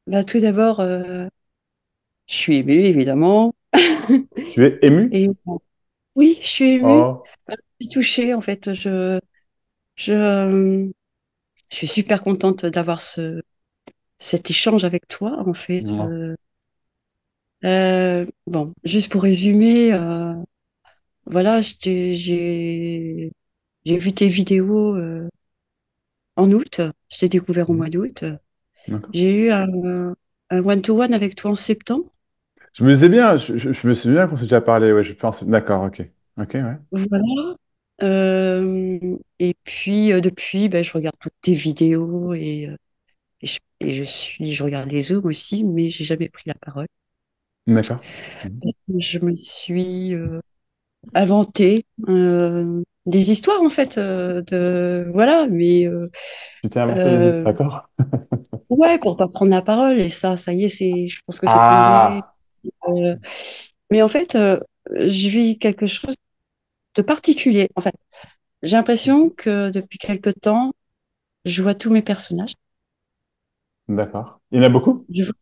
Bah, tout d'abord, je suis émue, évidemment. Tu es ému? Et oui, je suis émue. Oh, Enfin, je suis touchée, en fait. Je, euh, je suis super contente d'avoir cet échange avec toi, en fait. non. Bon, juste pour résumer, voilà, j'ai vu tes vidéos en août. Je t'ai découvert au Mhm. mois d'août. D'accord. J'ai eu un one-to-one avec toi en septembre. Je me disais bien, je me souviens qu'on s'est déjà parlé, ouais, je pense. D'accord, ok. Ok, ouais. Voilà. Et puis, depuis, ben, je regarde toutes tes vidéos et je regarde les Zooms aussi, mais j'ai jamais pris la parole. D'accord. Mhm. Je me suis inventé des histoires, en fait, voilà, mais Tu t'es inventé des histoires, euh, d'accord? ouais, pour pas prendre la parole, et ça y est, je pense que c'est tombé. Ah, euh, mais en fait, je vis quelque chose de particulier. En fait, j'ai l'impression que depuis quelque temps, je vois tous mes personnages. d'accord. Il y en a beaucoup? Je vois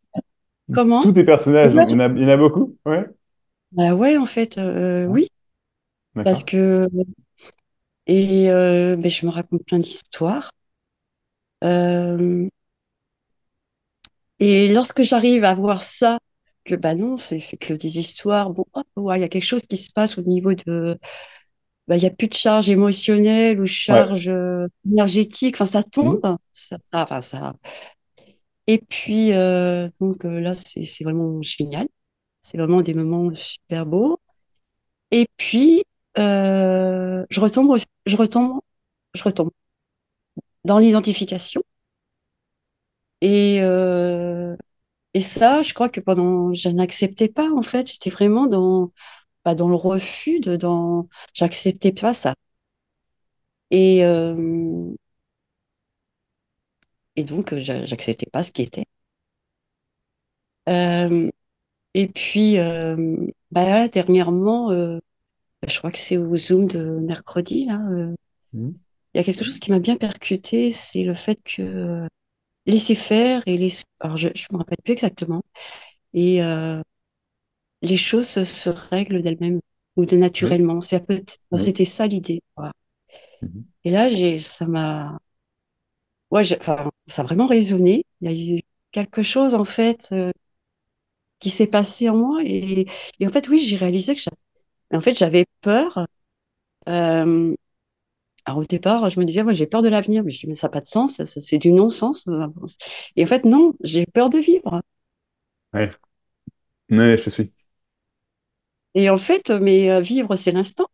comment? Tous tes personnages, Ouais. donc il y en a beaucoup? Ouais. Bah ouais, en fait, Ouais. oui, parce D'accord. que ben, je me raconte plein d'histoires. Euh, et lorsque j'arrive à voir ça, que bah non, c'est que des histoires. Bon, hop, ouais, il y a quelque chose qui se passe au niveau de, bah, il y a plus de charge émotionnelle ou Ouais. charge énergétique. Enfin, ça tombe, Mhm. enfin ça. Et puis donc là, c'est vraiment génial. C'est vraiment des moments super beaux. Et puis, je retombe dans l'identification. Et, euh, et ça, je crois que je n'acceptais pas, en fait. J'étais vraiment bah, dans le refus, j'acceptais pas ça. Et, euh, et donc, j'acceptais pas ce qui était. Euh, et puis, bah, là, dernièrement, je crois que c'est au Zoom de mercredi, là, Mhm. il y a quelque chose qui m'a bien percuté, c'est le fait que laisser faire alors je me rappelle plus exactement et les choses se règlent d'elles-mêmes ou de Oui. naturellement. Oui. C'était ça l'idée. Voilà. Mhm. Et là ça m'a ouais enfin ça a vraiment résonné. Il y a eu quelque chose en fait qui s'est passé en moi et en fait oui j'ai réalisé que en fait j'avais peur. Euh, alors au départ je me disais moi j'ai peur de l'avenir mais je dis mais ça n'a pas de sens c'est du non-sens. Et en fait non j'ai peur de vivre. Ouais. Ouais, je te suis. Et en fait, mais vivre, c'est l'instant,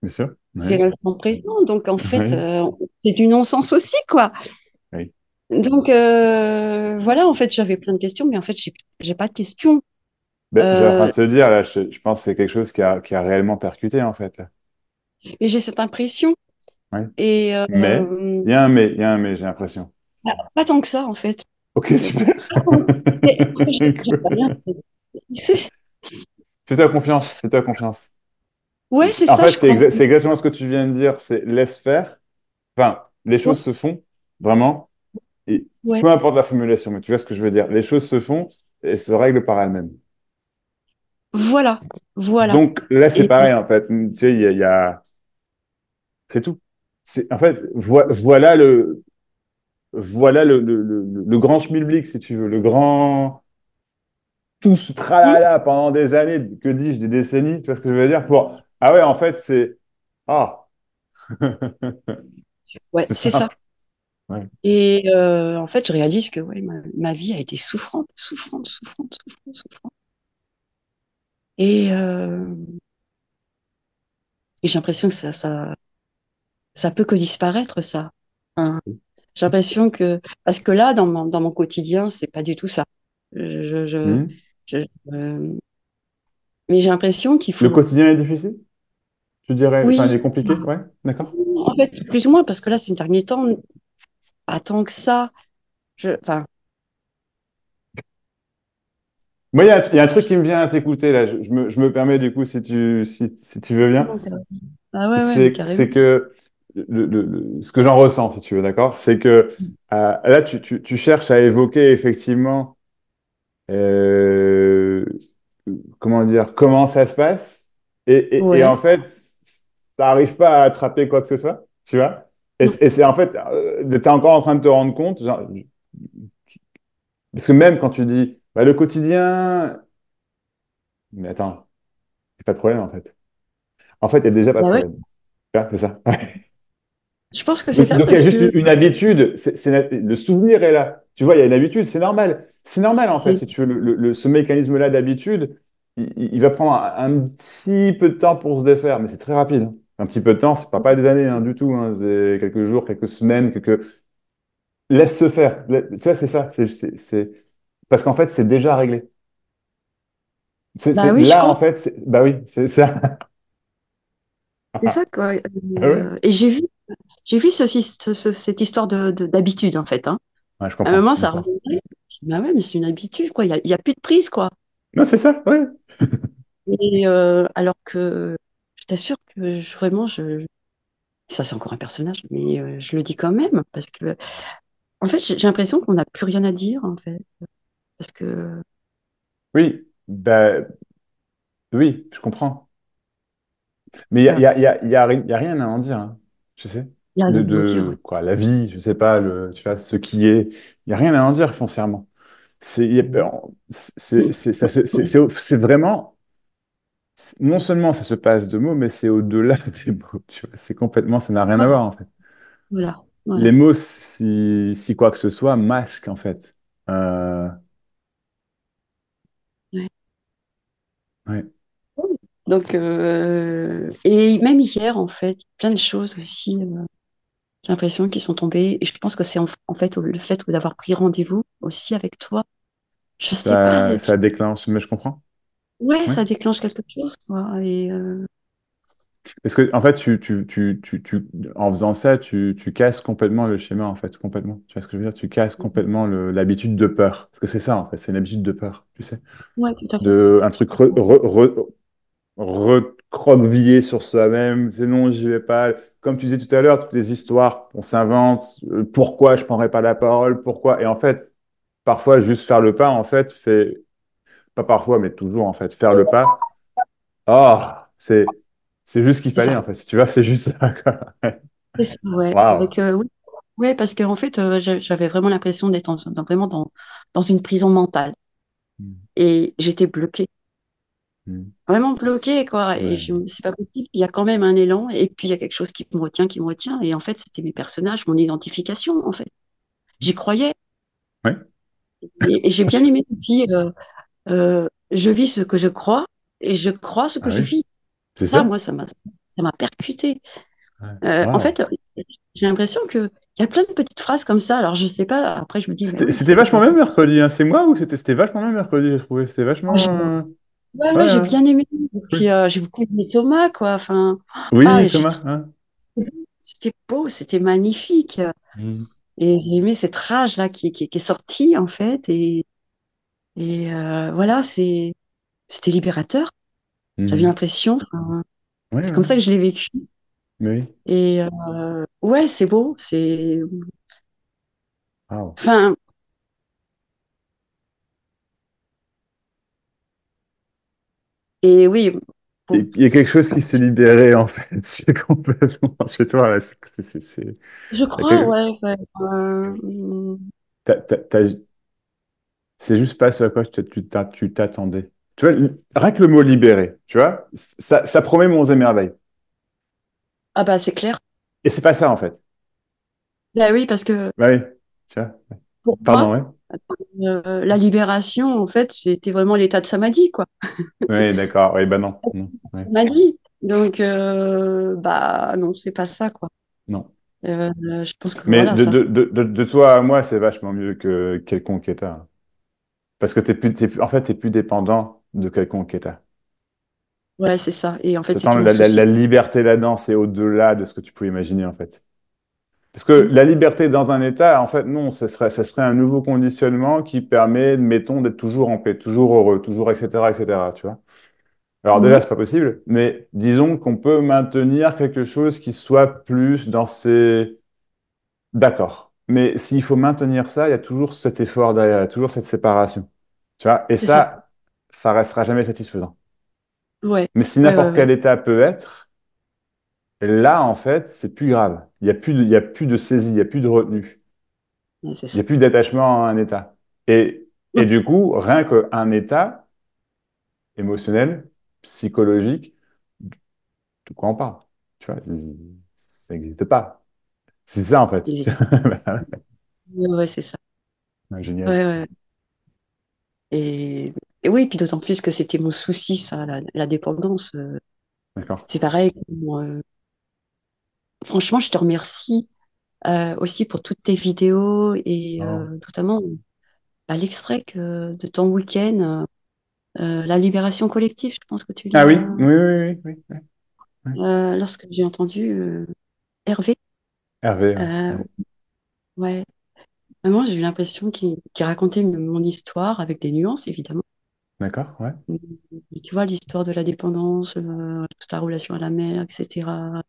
Bien sûr. c'est Ouais. l'instant présent. Donc, en fait, Ouais. c'est du non-sens aussi, quoi. Oui. Donc, voilà, en fait, j'avais plein de questions, mais en fait, j'ai pas de questions. Ben, j'ai en train Euh, de se dire, là, je pense que c'est quelque chose qui a réellement percuté, en fait, là. et j'ai cette impression. Ouais. Et Mais, il y a un mais, il y a un mais, j'ai l'impression. pas tant que ça, en fait. Ok, super. Pas tant que- Mais après, j'en sais rien. C'est- Fais-toi confiance, fais-toi confiance. Ouais, c'est En ça, fait, je crois. c'est exactement ce que tu viens de dire, c'est laisse faire. Enfin, les Ouais, choses se font, vraiment, et ouais. peu importe la formulation, mais tu vois ce que je veux dire. Les choses se font et se règlent par elles-mêmes. Voilà, voilà. Donc là, c'est Et pareil, en fait. Tu sais, c'est tout. En fait, voilà le grand schmilblick, si tu veux, le grand, tout ce hmm, tralala pendant des années, que dis-je, des décennies, tu vois ce que je veux dire, pour, ah ouais, en fait, ah, ouais, c'est c'est ça. simple. Ouais. Et en fait, je réalise que ouais, ma vie a été souffrante, souffrante, souffrante, souffrante, souffrante. Et, et j'ai l'impression que ça peut que disparaître, ça. Hein. J'ai l'impression que, parce que là, dans mon quotidien, c'est pas du tout ça. Je, je, Hmm. je- euh, mais j'ai l'impression qu'il Le faut, quotidien est difficile, tu dirais, enfin, il est oui, compliqué, ouais, d'accord. en fait, plus ou moins, parce que là, ces derniers temps, pas tant que ça. Enfin, Moi, il y a un truc qui me vient à t'écouter, là, je me permets, du coup, si tu veux bien, ah ouais, ouais, mais carrément. c'est que ce que j'en ressens, si tu veux, d'accord, c'est que là, tu cherches à évoquer effectivement. euh, comment dire, comment ça se passe. Et Ouais. en fait, ça n'arrive pas à attraper quoi que ce soit, tu vois. Non. Et c'est en fait, tu es encore en train de te rendre compte, genre, parce que même quand tu dis, bah, le quotidien, mais attends, c'est pas de problème en fait. En fait, il n'y a déjà pas de Bah ouais. problème. Tu vois, c'est ça. Je pense que c'est Donc, ça donc, il y a parce juste que une habitude. Le souvenir est là. Tu vois, il y a une habitude, c'est normal. C'est normal, en fait, c'est si tu veux. Ce mécanisme-là d'habitude, il va prendre un petit peu de temps pour se défaire, mais c'est très rapide, hein. Un petit peu de temps, c'est pas des années, hein, du tout, hein. C'est quelques jours, quelques semaines, quelques... Laisse se faire. Tu vois, c'est ça. Parce qu'en fait, c'est déjà réglé. bah oui, je Là, crois. en fait, bah oui, c'est ça. C'est ça quoi. Ah ouais? Et j'ai vu cette histoire d'habitude en fait, hein. Ouais, je À un comprends. moment, ça D'accord. revenait. Je dis, bah ouais, mais c'est une habitude quoi. Il y a plus de prise quoi. Non, c'est ça, ouais. Et alors que je t'assure que vraiment, ça c'est encore un personnage, mais je le dis quand même parce que en fait, j'ai l'impression qu'on n'a plus rien à dire en fait, parce que Oui, bah, oui, je comprends. Mais enfin, il y a rien à en dire, hein, tu sais. il y a rien à dire. Ouais. De quoi, la vie, je sais pas, tu vois, ce qui est. Il y a rien à en dire foncièrement. C'est il y a- c'est vraiment. Non seulement ça se passe de mots, mais c'est au-delà des mots. Tu vois, c'est complètement. Ça n'a rien à Voilà, voir, en fait. voilà, Les voilà. mots, si quoi que ce soit, masquent, en fait. Euh, Ouais. ouais. Donc, et même hier, en fait, plein de choses aussi, j'ai l'impression qu'ils sont tombées. Et je pense que c'est en fait le fait d'avoir pris rendez-vous aussi avec toi. Je sais pas. Ça déclenche, mais je comprends. Ouais, Oui. ça déclenche quelque chose, quoi. Et Parce que, en fait, en faisant ça, tu casses complètement le schéma, en fait, complètement. Tu vois ce que je veux dire? Tu casses complètement l'habitude de peur. Parce que c'est ça, en fait, c'est une habitude de peur, tu sais. ouais, tout à fait. Un truc recroquevillé sur soi-même. C'est non, j'y vais pas. Comme tu disais tout à l'heure, toutes les histoires, on s'invente. Pourquoi je prendrais pas la parole? Pourquoi? Et en fait, parfois, juste faire le pas, en fait, pas parfois, mais toujours, en fait, faire le pas. Ah, c'est juste ce qu'il C'est fallait, ça. en fait. Tu vois, c'est juste ça, quoi. C'est ça, ouais. Waouh. Avec, oui. Ouais, parce qu'en fait, j'avais vraiment l'impression d'être vraiment dans une prison mentale. Mm. Et j'étais bloquée. Mm. Vraiment bloquée, quoi. Et Ouais. c'est pas possible. Il y a quand même un élan. Et puis, il y a quelque chose qui me retient, qui me retient. Et en fait, c'était mes personnages, mon identification, en fait. J'y croyais. Ouais. Et j'ai bien aimé aussi, je vis ce que je crois et je crois ce que Ah je oui, vis. c'est Ça, ça. moi, ça m'a percuté. Ouais. En Waouh. fait, j'ai l'impression qu'il y a plein de petites phrases comme ça. Alors, je sais pas. Après, je me dis, mais oui, C'était c'était vachement pas. même mercredi, hein. C'est moi ou c'était vachement même mercredi, j'ai trouvé. C'était Ah, vachement. ouais, Ouais, ouais, j'ai hein. bien aimé. Et puis, Cool. j'ai beaucoup aimé Thomas, quoi. Enfin, ah, Oui, et Thomas, hein. c'était beau, c'était magnifique. Mm. Et j'ai aimé cette rage-là qui est sortie, en fait. Et voilà, c'était libérateur. J'avais Mm. l'impression. Enfin, Ouais, c'est ouais. comme ça que je l'ai vécu. Mais oui. Et ouais, c'est beau. Waouh. Enfin, et oui, bon, Il y a quelque chose qui s'est libéré, en fait. C'est complètement chez toi, là. je il y a crois, ouais. Ouais, t'as- t'as- t'as- c'est juste pas ce à quoi tu t'attendais. Tu vois, rien que le mot libéré, tu vois, ça promet monts et merveilles. ah bah c'est clair. Et c'est pas ça, en fait. Bah oui, parce que Bah oui, tu vois. pour moi, Pardon, ouais. la libération, en fait, c'était vraiment l'état de samadhi, quoi. Oui, d'accord. Oui, bah non. Non, ouais. Samadhi. Donc, bah non, c'est pas ça, quoi. Non. Je pense que Mais voilà, ça. de toi à moi, c'est vachement mieux que quelconque état. Parce que en fait, t'es plus dépendant de quelconque état. Voilà, c'est ça. Et en fait, T'attends c'était mon souci. la liberté là-dedans, c'est au-delà de ce que tu peux imaginer, en fait. Parce que Mm. la liberté dans un état, en fait, non, ça serait un nouveau conditionnement qui permet, mettons, d'être toujours en paix, toujours heureux, toujours, etc., etc., tu vois. Alors déjà, Mhm. c'est pas possible, mais disons qu'on peut maintenir quelque chose qui soit plus dans ces... D'accord. Mais s'il faut maintenir ça, il y a toujours cet effort derrière, il y a toujours cette séparation. Tu vois, et c'est ça. ça restera jamais satisfaisant. Ouais, Mais si ouais, ouais, n'importe ouais. quel état peut être, là, en fait, c'est plus grave. Il y a plus de saisie, il y a plus de retenue. Ouais, c'est Il n'y ça. a plus d'attachement à un état. Et Mm. du coup, rien qu'un état émotionnel, psychologique, de quoi on parle? Tu vois, ça n'existe pas. C'est ça, en fait. Ouais, ouais, c'est ça. Ouais, génial. Ouais, ouais. Et, et oui, puis d'autant plus que c'était mon souci, ça, la dépendance. D'accord. C'est pareil. Franchement, je te remercie aussi pour toutes tes vidéos et Oh. notamment bah, l'extrait de ton week-end, la libération collective, je pense que tu Ah oui, l'as. oui, oui, oui, oui, oui, oui. Lorsque j'ai entendu Hervé, Hervé, ouais, euh, ouais. ouais, vraiment, j'ai eu l'impression qu'il racontait mon histoire avec des nuances, évidemment. D'accord, ouais. Tu vois, l'histoire de la dépendance, toute la relation à la mère, etc.,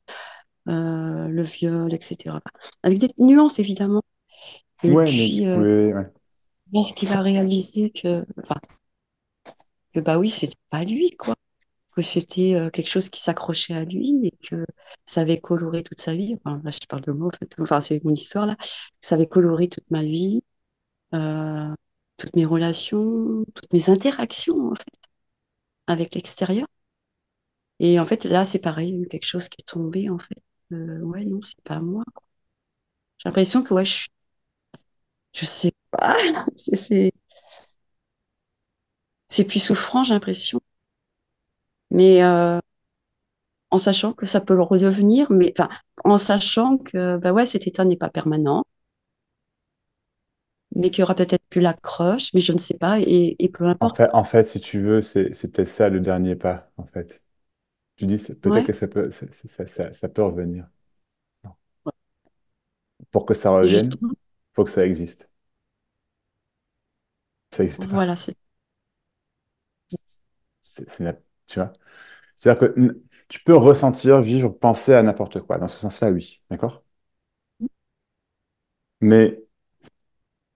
le viol, etc. Avec des nuances, évidemment. Et Ouais, mais tu puis, pouvais. Ouais. lorsqu'il a réalisé enfin, que bah oui, c'était pas lui, quoi. Que c'était quelque chose qui s'accrochait à lui et que ça avait coloré toute sa vie. Enfin, là, je parle de moi, en fait. Enfin, c'est mon histoire, là. Ça avait coloré toute ma vie, euh, toutes mes relations, toutes mes interactions, en fait, avec l'extérieur. Et en fait, là, c'est pareil, il y a eu quelque chose qui est tombé, en fait. Ouais, non, c'est pas moi. J'ai l'impression que, ouais, je sais pas, c'est c'est plus souffrant, j'ai l'impression. Mais en sachant que ça peut le redevenir, mais enfin, en sachant que, bah ouais, cet état n'est pas permanent, mais qu'il y aura peut-être plus l'accroche, mais je ne sais pas, et peu importe. En fait, si tu veux, c'est peut-être ça le dernier pas, en fait. Tu dis, peut-être Ouais, que ça peut revenir. Pour que ça et revienne, justement, faut que ça existe. Ça n'existe pas. voilà, c'est. Tu vois? C'est-à-dire que tu peux ressentir, vivre, penser à n'importe quoi. Dans ce sens-là, oui. D'accord? Mais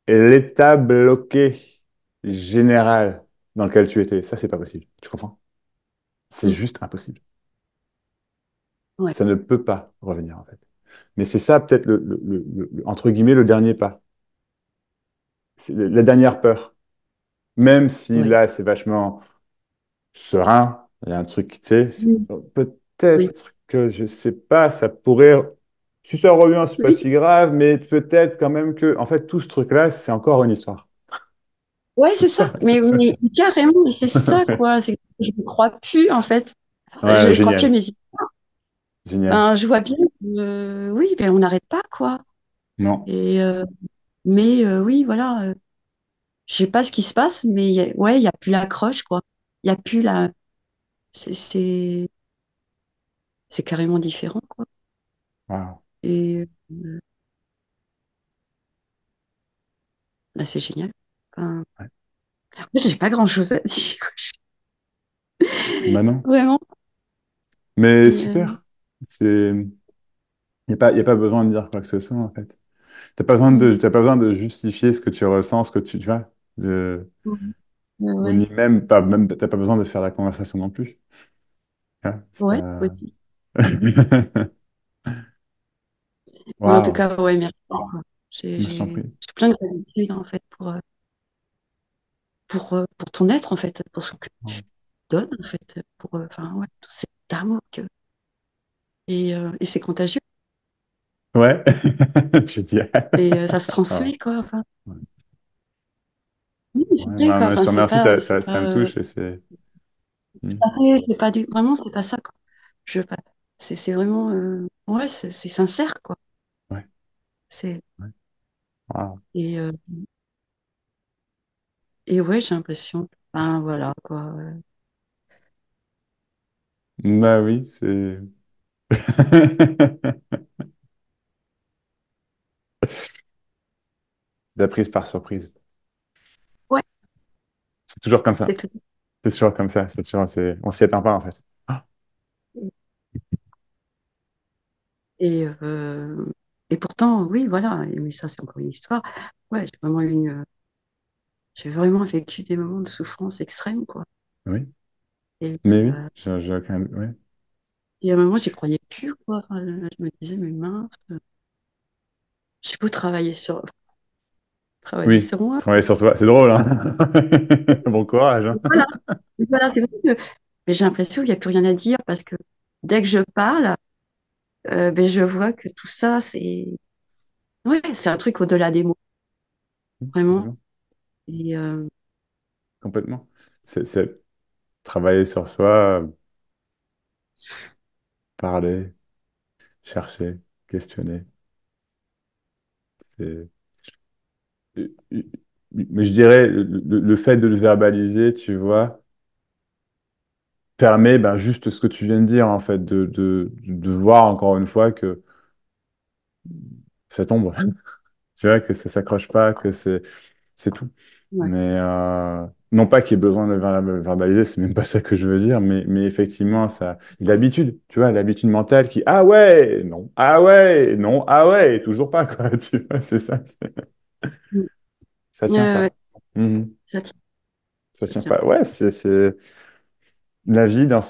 l'état bloqué général dans lequel tu étais, ça, c'est pas possible. Tu comprends? C'est Mm, juste impossible. ouais, Ça ne peut pas revenir, en fait. Mais c'est ça, peut-être, entre guillemets, le dernier pas. C'est la dernière peur. Même si ouais. là, c'est vachement serein, il y a un truc, tu sais, Mm, oui, peut-être que, je sais pas, ça pourrait. Si ça revient, c'est pas oui, si grave, mais peut-être quand même que, en fait, tout ce truc-là, c'est encore une histoire. ouais, c'est ça, mais carrément, c'est ça, quoi. C'est que je ne crois plus, en fait. Je Ouais, ne crois plus à génial. mes. Génial. Ben, je vois bien que, oui, ben, on n'arrête pas, quoi. Non. Et, mais oui, voilà, je sais pas ce qui se passe, mais ouais, il n'y a plus l'accroche, quoi. Il n'y a plus la. C'est c'est- c'est carrément différent, quoi. Wow. Et là, c'est génial. Enfin, Ouais. en fait, j'ai pas grand-chose à dire. Bah non. Vraiment. Mais Et, super. Y a pas besoin de dire quoi que ce soit, en fait. ouais, T'as pas besoin de justifier ce que tu ressens, ce que tu vois. ouais, ouais, Ou ouais, ni même, t'as pas besoin de faire la conversation non plus. Hein, c'est ouais, pas. aussi. Mais en tout Waouh. cas, ouais, merci, quoi. Je t'en prie. J'ai plein de gratitude, en fait, pour ton être, en fait, pour ce que tu donnes, en fait, pour, enfin, ouais, tout cet amour et c'est contagieux. Ouais. Génial. Et ça se Ah, transmet, quoi. Enfin, ouais. oui, c'est Ouais, vrai, non, quoi. mais je Enfin, te c'est remercie, pas, c'est ça pas, me touche et c'est. Hmm. c'est pas du, vraiment, c'est pas ça, quoi. Je veux pas. C'est vraiment, ouais, c'est sincère, quoi. Ouais, C'est, ouais. Waouh. et, euh, et ouais, j'ai l'impression, ben voilà, quoi. Bah oui, c'est. La prise par surprise. Ouais, C'est toujours comme c'est ça. tout. C'est toujours comme ça. On s'y attend pas, en fait. Ah, Et, euh, et pourtant, oui, voilà. Mais ça, c'est encore une histoire. Ouais, j'ai vraiment eu une. j'ai vraiment vécu des moments de souffrance extrême, quoi. Oui, Et, mais oui, euh, j'ai aucun... ouais. et à un moment, j'y croyais plus, quoi. Enfin, je me disais, mais mince, j'ai beau travailler Oui, sur moi. travailler sur toi, c'est drôle, hein? Bon courage, hein? Voilà, voilà, c'est vrai que mais j'ai l'impression qu'il n'y a plus rien à dire parce que dès que je parle, ben, je vois que tout ça, ouais, c'est un truc au-delà des mots, vraiment. Complètement. Et Complètement. C'est travailler sur soi, parler, chercher, questionner. C'est- Mais je dirais, le fait de le verbaliser, tu vois, permet ben, juste ce que tu viens de dire, en fait, de voir encore une fois que ça tombe. Tu vois, que ça s'accroche pas, que c'est tout. ouais, Mais non pas qu'il y ait besoin de le verbaliser, c'est même pas ça que je veux dire, mais effectivement, ça, l'habitude, tu vois, l'habitude mentale qui, ah ouais, non, ah ouais, non, ah ouais, et toujours pas, quoi, tu vois, c'est ça, Mm. ça tient Ouais, ouais, pas. Mhm. ça tient, Ça ça tient tient. pas. Ouais, c'est la vie dans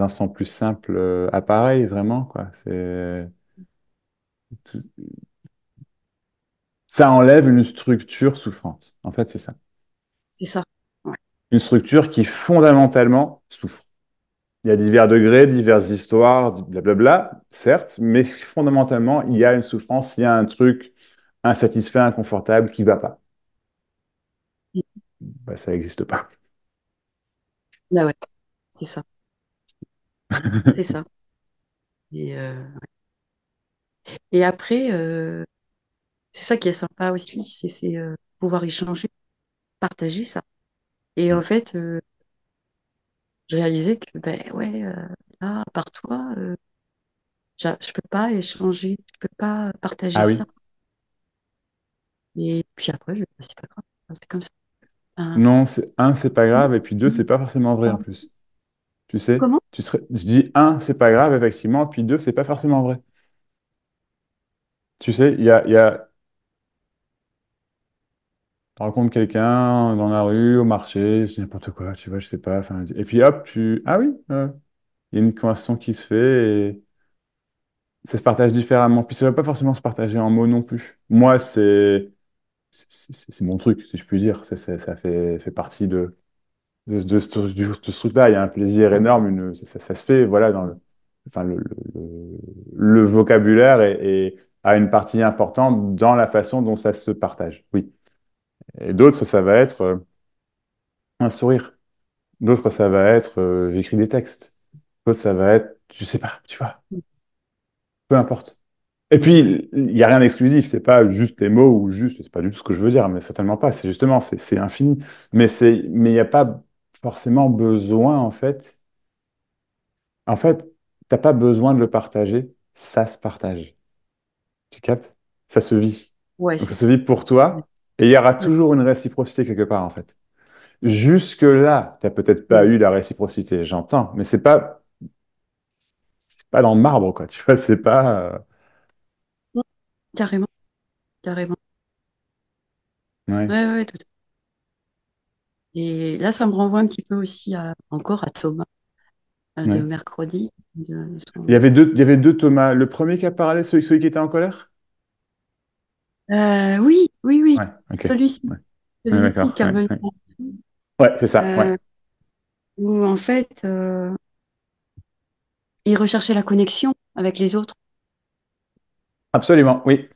son plus simple appareil, vraiment, quoi. Ça enlève une structure souffrante. En fait, c'est ça. C'est ça. Ouais. Une structure qui fondamentalement souffre. Il y a divers degrés, diverses histoires, blablabla, certes, mais fondamentalement, il y a une souffrance, il y a un truc insatisfait, inconfortable qui va pas. Bah, ça n'existe pas. Bah ouais, c'est ça. C'est ça. Et, et après, c'est ça qui est sympa aussi, c'est pouvoir échanger, partager ça. Et en fait, je réalisais que, ben ouais, là, par toi, je peux pas échanger, je peux pas partager Ah ça. oui? Et puis après, c'est pas grave, c'est comme ça. Hein. Non, c'est pas grave, et puis deux, c'est pas forcément vrai en plus. Tu sais, Comment? je dis un, c'est pas grave, effectivement, puis deux, c'est pas forcément vrai. Tu sais, tu rencontres quelqu'un dans la rue, au marché, je dis n'importe quoi, tu vois, je sais pas, enfin, et puis hop, ah oui, il y a une conversation qui se fait, et ça se partage différemment. Puis ça ne va pas forcément se partager en mots non plus. Moi, c'est mon truc, si je puis dire. Ça fait partie de ce truc-là. Il y a un plaisir énorme. Ça se fait, voilà, enfin, le vocabulaire a une partie importante dans la façon dont ça se partage. Oui. Et d'autres, ça va être un sourire. D'autres, ça va être j'écris des textes. D'autres, ça va être, je sais pas, tu vois, peu importe. Et puis, il n'y a rien d'exclusif, c'est pas juste les mots ou juste, c'est pas du tout ce que je veux dire, mais certainement pas. C'est justement, c'est infini. Mais il n'y a pas forcément besoin, en fait, t'as pas besoin de le partager, ça se partage. Tu captes? Ça se vit. Ouais, Donc ça c'est se ça. vit pour Ouais, toi, et il y aura ouais, toujours une réciprocité quelque part, en fait. Jusque-là, t'as peut-être pas ouais. eu la réciprocité, j'entends, mais c'est pas dans le marbre, quoi. Tu vois, c'est pas, Ouais, carrément, carrément. ouais, Ouais, ouais, tout à fait. Et là, ça me renvoie un petit peu aussi encore à Thomas de ouais. mercredi. Il y avait deux Thomas. Le premier qui a parlé, celui qui était en colère? Oui, oui, oui, Ouais, ok. celui-ci, Ouais, ouais, celui-ci d'accord. qui est Ouais, revenu, ouais. Ouais, c'est ça, ouais. euh, où en fait, il recherchait la connexion avec les autres. Absolument, oui.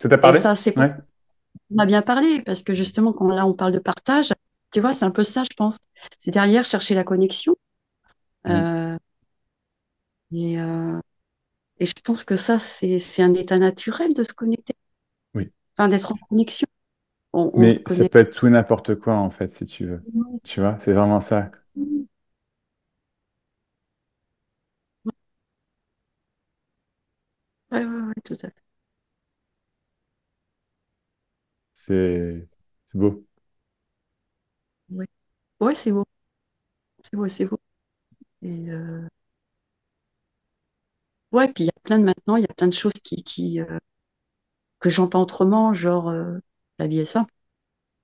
Ça t'a Et parlé? ça, c'est pour Ouais. ça qu'on m'a bien parlé, parce que justement, quand là, on parle de partage, tu vois, c'est un peu ça, je pense. C'est derrière chercher la connexion. Mm. Euh, et, euh, et je pense que ça, c'est un état naturel de se connecter, Oui. enfin, d'être en connexion. On se Mais ça peut connecte. être tout et n'importe quoi, en fait, si tu veux. Tu vois, c'est vraiment ça. Ouais, ouais, ouais, tout à fait. C'est beau. Ouais, ouais, c'est beau. C'est beau, c'est beau. Et ouais, puis il y a plein de maintenant, il y a plein de choses qui, que j'entends autrement, genre la vie est simple,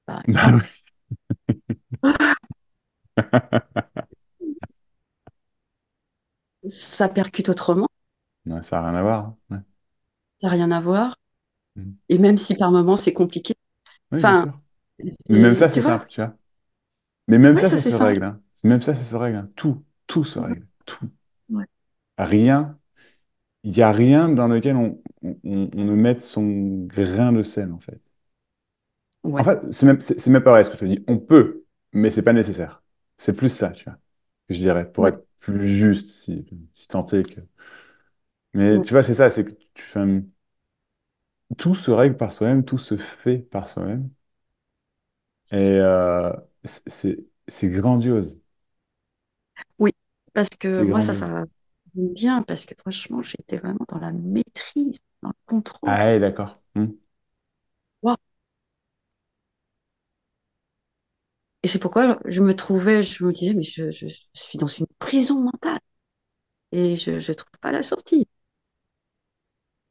par Bah exemple. oui. Ça percute autrement, Non, ça n'a rien à voir, hein. Ouais. ça n'a rien à voir. Mm. Et même si par moments c'est compliqué, Oui, bien enfin, sûr. Mais même ça, c'est tu vois, simple, tu vois. Mais même ouais, ça, ça ça c'est se simple. règle, hein. Même ça se règle, hein. Tout se Ouais, règle. Tout. ouais, Rien. Il n'y a rien dans lequel on ne mette son grain de sel, en fait. En ouais, fait, c'est même pas vrai ce que je te dis. On peut, mais c'est pas nécessaire. C'est plus ça, tu vois, que je dirais, pour ouais, être plus juste, si tant est que. Mais ouais. tu vois, c'est ça, c'est que tu fais tout se règle par soi-même, tout se fait par soi-même. Et c'est grandiose. Oui, parce que C'est moi, grandiose. ça me bien, parce que franchement, j'étais vraiment dans la maîtrise, dans le contrôle. Ah, ouais, d'accord. Waouh. Et c'est pourquoi je me trouvais, je me disais, mais je suis dans une prison mentale et je ne trouve pas la sortie,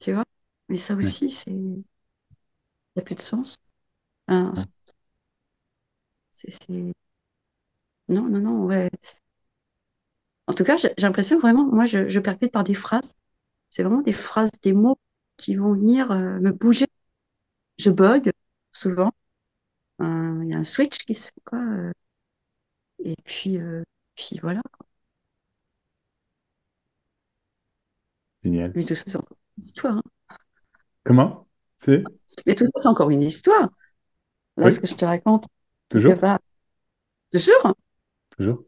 tu vois. Mais ça Oui. aussi, ça n'a plus de sens. Hein, Ouais. non, non, non, ouais. En tout cas, j'ai l'impression vraiment, moi, je percute par des phrases. C'est vraiment des phrases, des mots qui vont venir me bouger. Je bug souvent. Il y a un switch qui se fait, quoi. Et puis voilà. Génial. Mais tout ça, c'est encore une histoire, hein. Comment? C'est? Mais tout ça, c'est encore une histoire. Là, Oui, ce que je te raconte, quelque toujours, part. Toujours, hein. toujours.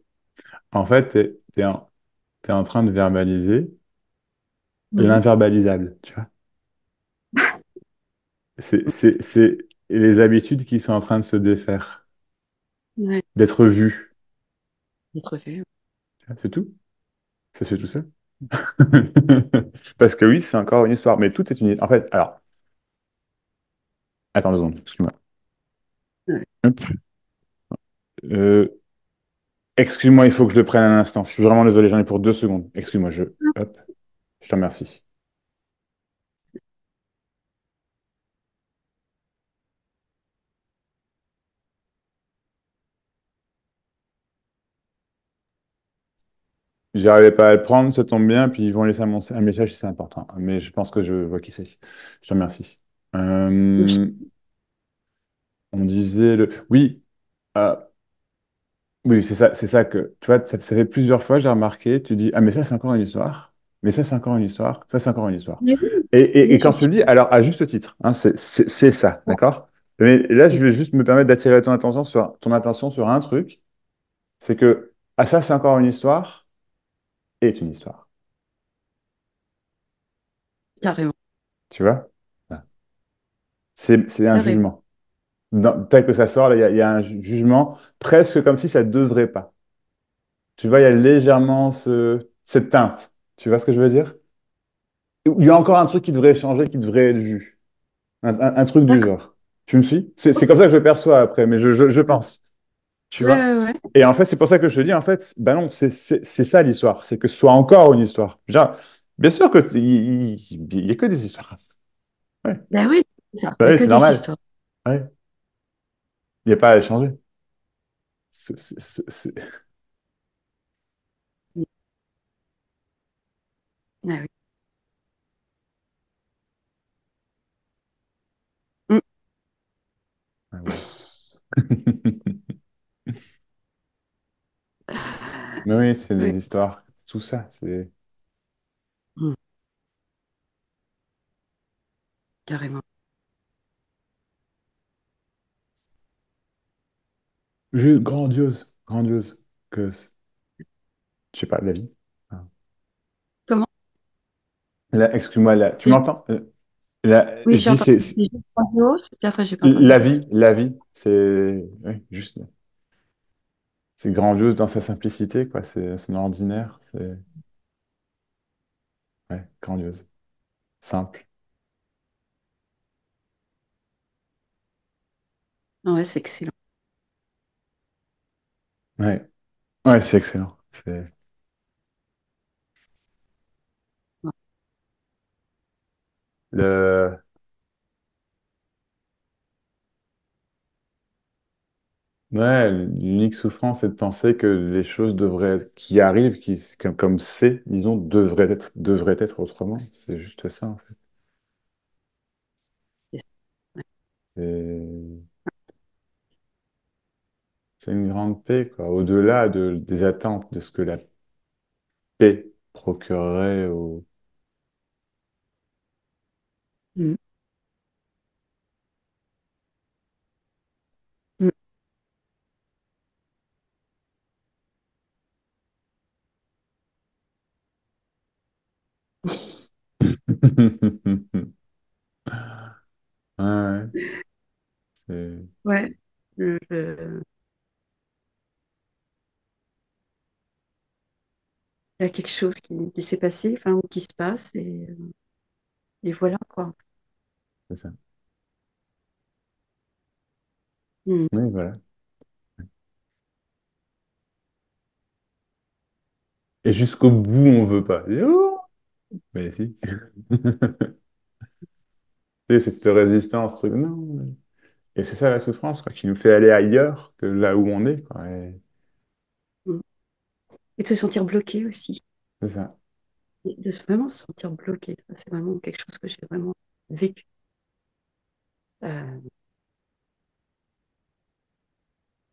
En fait, t'es en train de verbaliser Mhm. l'inverbalisable, tu vois. C'est les habitudes qui sont en train de se défaire, Ouais, d'être vues. d'être vu. Tu vois, c'est tout. Ça se fait tout ça. Parce que oui, c'est encore une histoire. Mais tout est une... En fait, alors, attends 2 secondes, excuse-moi. Ouais. Hop. Euh, excuse-moi, il faut que je le prenne un instant. Je suis vraiment désolé, j'en ai pour 2 secondes. Excuse-moi, Hop, je te remercie. J'arrivais pas à le prendre, ça tombe bien, puis ils vont laisser un message si c'est important. Mais je pense que je vois qui c'est. Je te remercie. Euh, on disait le... Oui, euh, oui, c'est ça que... Tu vois, ça fait plusieurs fois, j'ai remarqué, tu dis, ah mais ça c'est encore une histoire, mais ça c'est encore une histoire, ça c'est encore une histoire. Mais oui, Et oui, je quand tu suis. le dis, alors à juste titre, hein, c'est ça, d'accord? Mais là, je vais juste me permettre d'attirer ton attention sur un truc, c'est que, ah ça c'est encore une histoire, est une histoire. Carrément, Tu vois? Voilà. C'est un carrément. jugement. Tel que ça sort, là, il y a un jugement presque comme si ça ne devrait pas. Tu vois, il y a légèrement cette teinte. Tu vois ce que je veux dire? Il y a encore un truc qui devrait changer, qui devrait être vu. Un truc du D'accord. genre. Tu me suis? C'est comme ça que je le perçois après, mais je pense. Tu Ouais, vois? ouais, ouais. Et en fait, c'est pour ça que je te dis, en fait, bah non, c'est ça l'histoire. C'est que ce soit encore une histoire. Genre, bien sûr que il y a que des histoires. Ouais. Ben oui, c'est ça. Il Bah n'y a oui, que c'est des normal. histoires. Ouais. Il n'y a pas à échanger. C'est- Mm. Ah oui. Mm. Ouais, voilà. Mais oui, c'est Oui, des histoires. Tout ça, c'est mm, carrément. juste grandiose. Grandiose. Que, je sais pas, la vie. Enfin, Comment? là, excuse-moi, là, tu C'est- m'entends? Là, Oui, je j'ai dis, entendu. C'est juste grandiose, puis après, j'ai pas entendu la suite. la vie, c'est oui, juste, c'est grandiose dans sa simplicité, quoi. C'est son ordinaire, c'est ouais, grandiose, simple. Ah ouais, c'est excellent. Ouais, ouais, c'est excellent. C'est Ouais. le Ouais, l'unique souffrance, c'est de penser que les choses qui arrivent, comme c'est, disons, devraient être autrement. C'est juste ça, en fait. Et- ouais. C'est c'est une grande paix, quoi. Au-delà des attentes de ce que la paix procurerait au... Mm, mm. Ouais, ouais, c'est Ouais. Il y a quelque chose qui s'est passé, enfin, ou qui se passe, et voilà, quoi. c'est ça. Mm. Oui, voilà. Et jusqu'au bout, on veut pas. Et oh mais si. Et c'est cette résistance, ce truc. Non. Et c'est ça la souffrance, quoi, qui nous fait aller ailleurs que là où on est, quoi. Mm. Et de se sentir bloqué aussi. C'est ça. Vraiment se sentir bloqué. Ça, c'est vraiment quelque chose que j'ai vraiment vécu.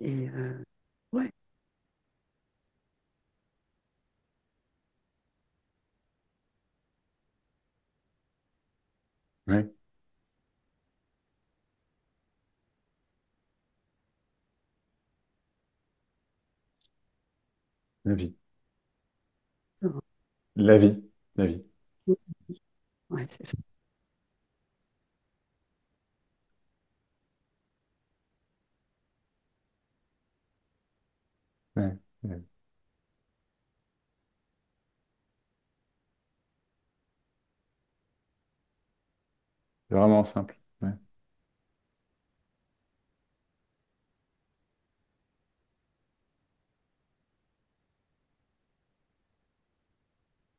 Euh, ouais. Ouais, la vie. Non. La vie. La vie. Ouais, c'est ça. Ouais, ouais. C'est vraiment simple. Ouais.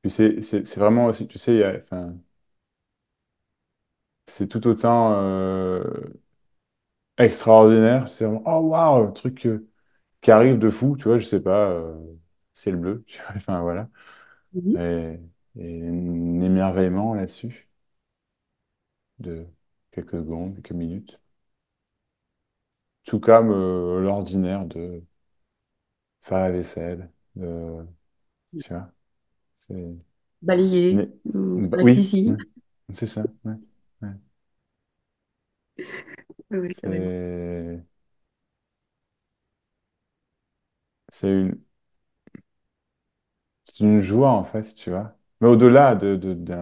Puis c'est vraiment aussi, tu sais, enfin, c'est tout autant extraordinaire. C'est vraiment, oh waouh, un truc qui arrive de fou, tu vois, je sais pas, c'est le bleu, tu vois, enfin voilà. Mhm. Et, et un émerveillement là-dessus de quelques secondes, quelques minutes. Tout comme l'ordinaire de faire la vaisselle, tu vois. C'est Balayer, mais- faire bah, la oui, cuisine. ouais, c'est ça. Ouais, ouais. Ouais, ouais, carrément. C'est c'est une c'est une joie en fait, tu vois. Mais au-delà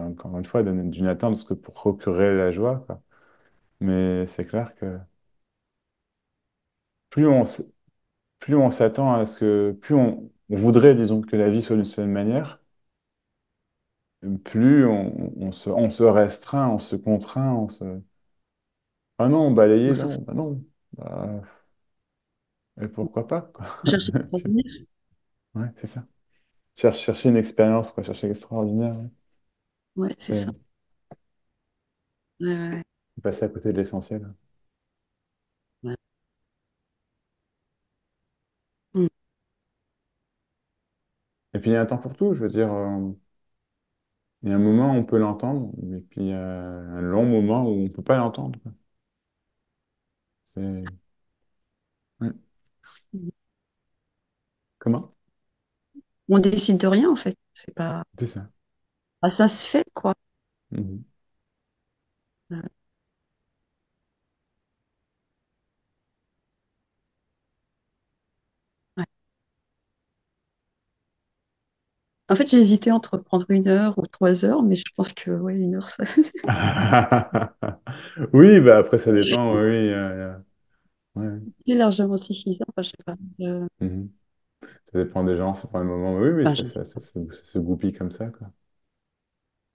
encore une fois d'une attente de ce que pour procurer la joie, quoi. Mais c'est clair que plus on s- plus on s'attend à ce que on voudrait, disons, que la vie soit d'une certaine manière, plus on se restreint, on se contraint, on se ah non, balayer, On se non, bah non. Bah, et pourquoi pas, quoi. on cherche Tu vois. l'extraordinaire. Ouais, c'est ça. Chercher une expérience, quoi, chercher l'extraordinaire. Ouais. Ouais, c'est ça. C'est Ouais, ouais, ouais. passer à côté de l'essentiel. Ouais. Mm. Et puis il y a un temps pour tout, je veux dire, il y a un moment où on peut l'entendre, et puis il y a un long moment où on ne peut pas l'entendre, quoi. C'est... ouais. Comment? On décide de rien, en fait. C'est pas. C'est ça. Ah, ça se fait, quoi. Mhm. Ouais, ouais. En fait, j'ai hésité entre prendre 1 heure ou 3 heures, mais je pense que ouais, 1 heure, ça, Oui, bah après ça dépend, oui. Ouais. c'est largement suffisant. Enfin, je sais pas. Mhm. Ça dépend des gens, ça prend un moment. Oui, oui, Enfin, je sais pas. ça se goupille comme ça, quoi.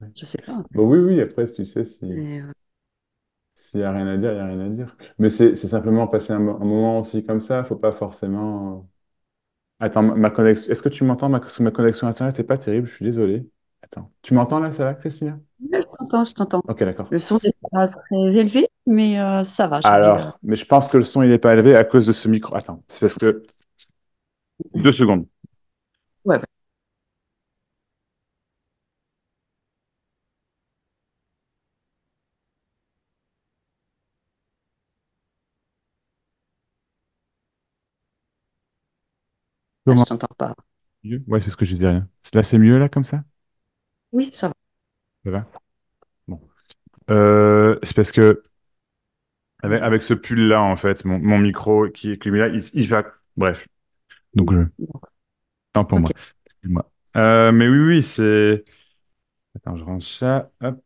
Ouais. Je sais pas. Bon, oui, oui, après, tu sais, Mais, s'il n'y a rien à dire, il n'y a rien à dire. Mais c'est simplement passer un moment aussi comme ça, faut pas forcément... Attends, ma connexion... Est-ce que tu m'entends? Parce que ma connexion Internet n'est pas terrible, je suis désolé. Attends, tu m'entends là, ça va, Christina? t'entends, je t'entends. Ok, d'accord. Le son n'est pas très élevé, mais ça va, j'arrive. Alors, mais je pense que le son, il n'est pas élevé à cause de ce micro. Attends, c'est parce que... 2 secondes. Ouais, ouais. Ah, je Comment? t'entends pas. Mieux. Ouais, c'est ce que je disais rien. Là, c'est mieux, là, comme ça? Oui, ça va. Ça va? Bon. C'est parce que Oui. avec ce pull-là, en fait, mon micro qui est là, il va... Bref. Donc, Donc, tant pour ok. moi. Excuse-moi. Mais oui, oui, c'est... Attends, je range ça. Hop.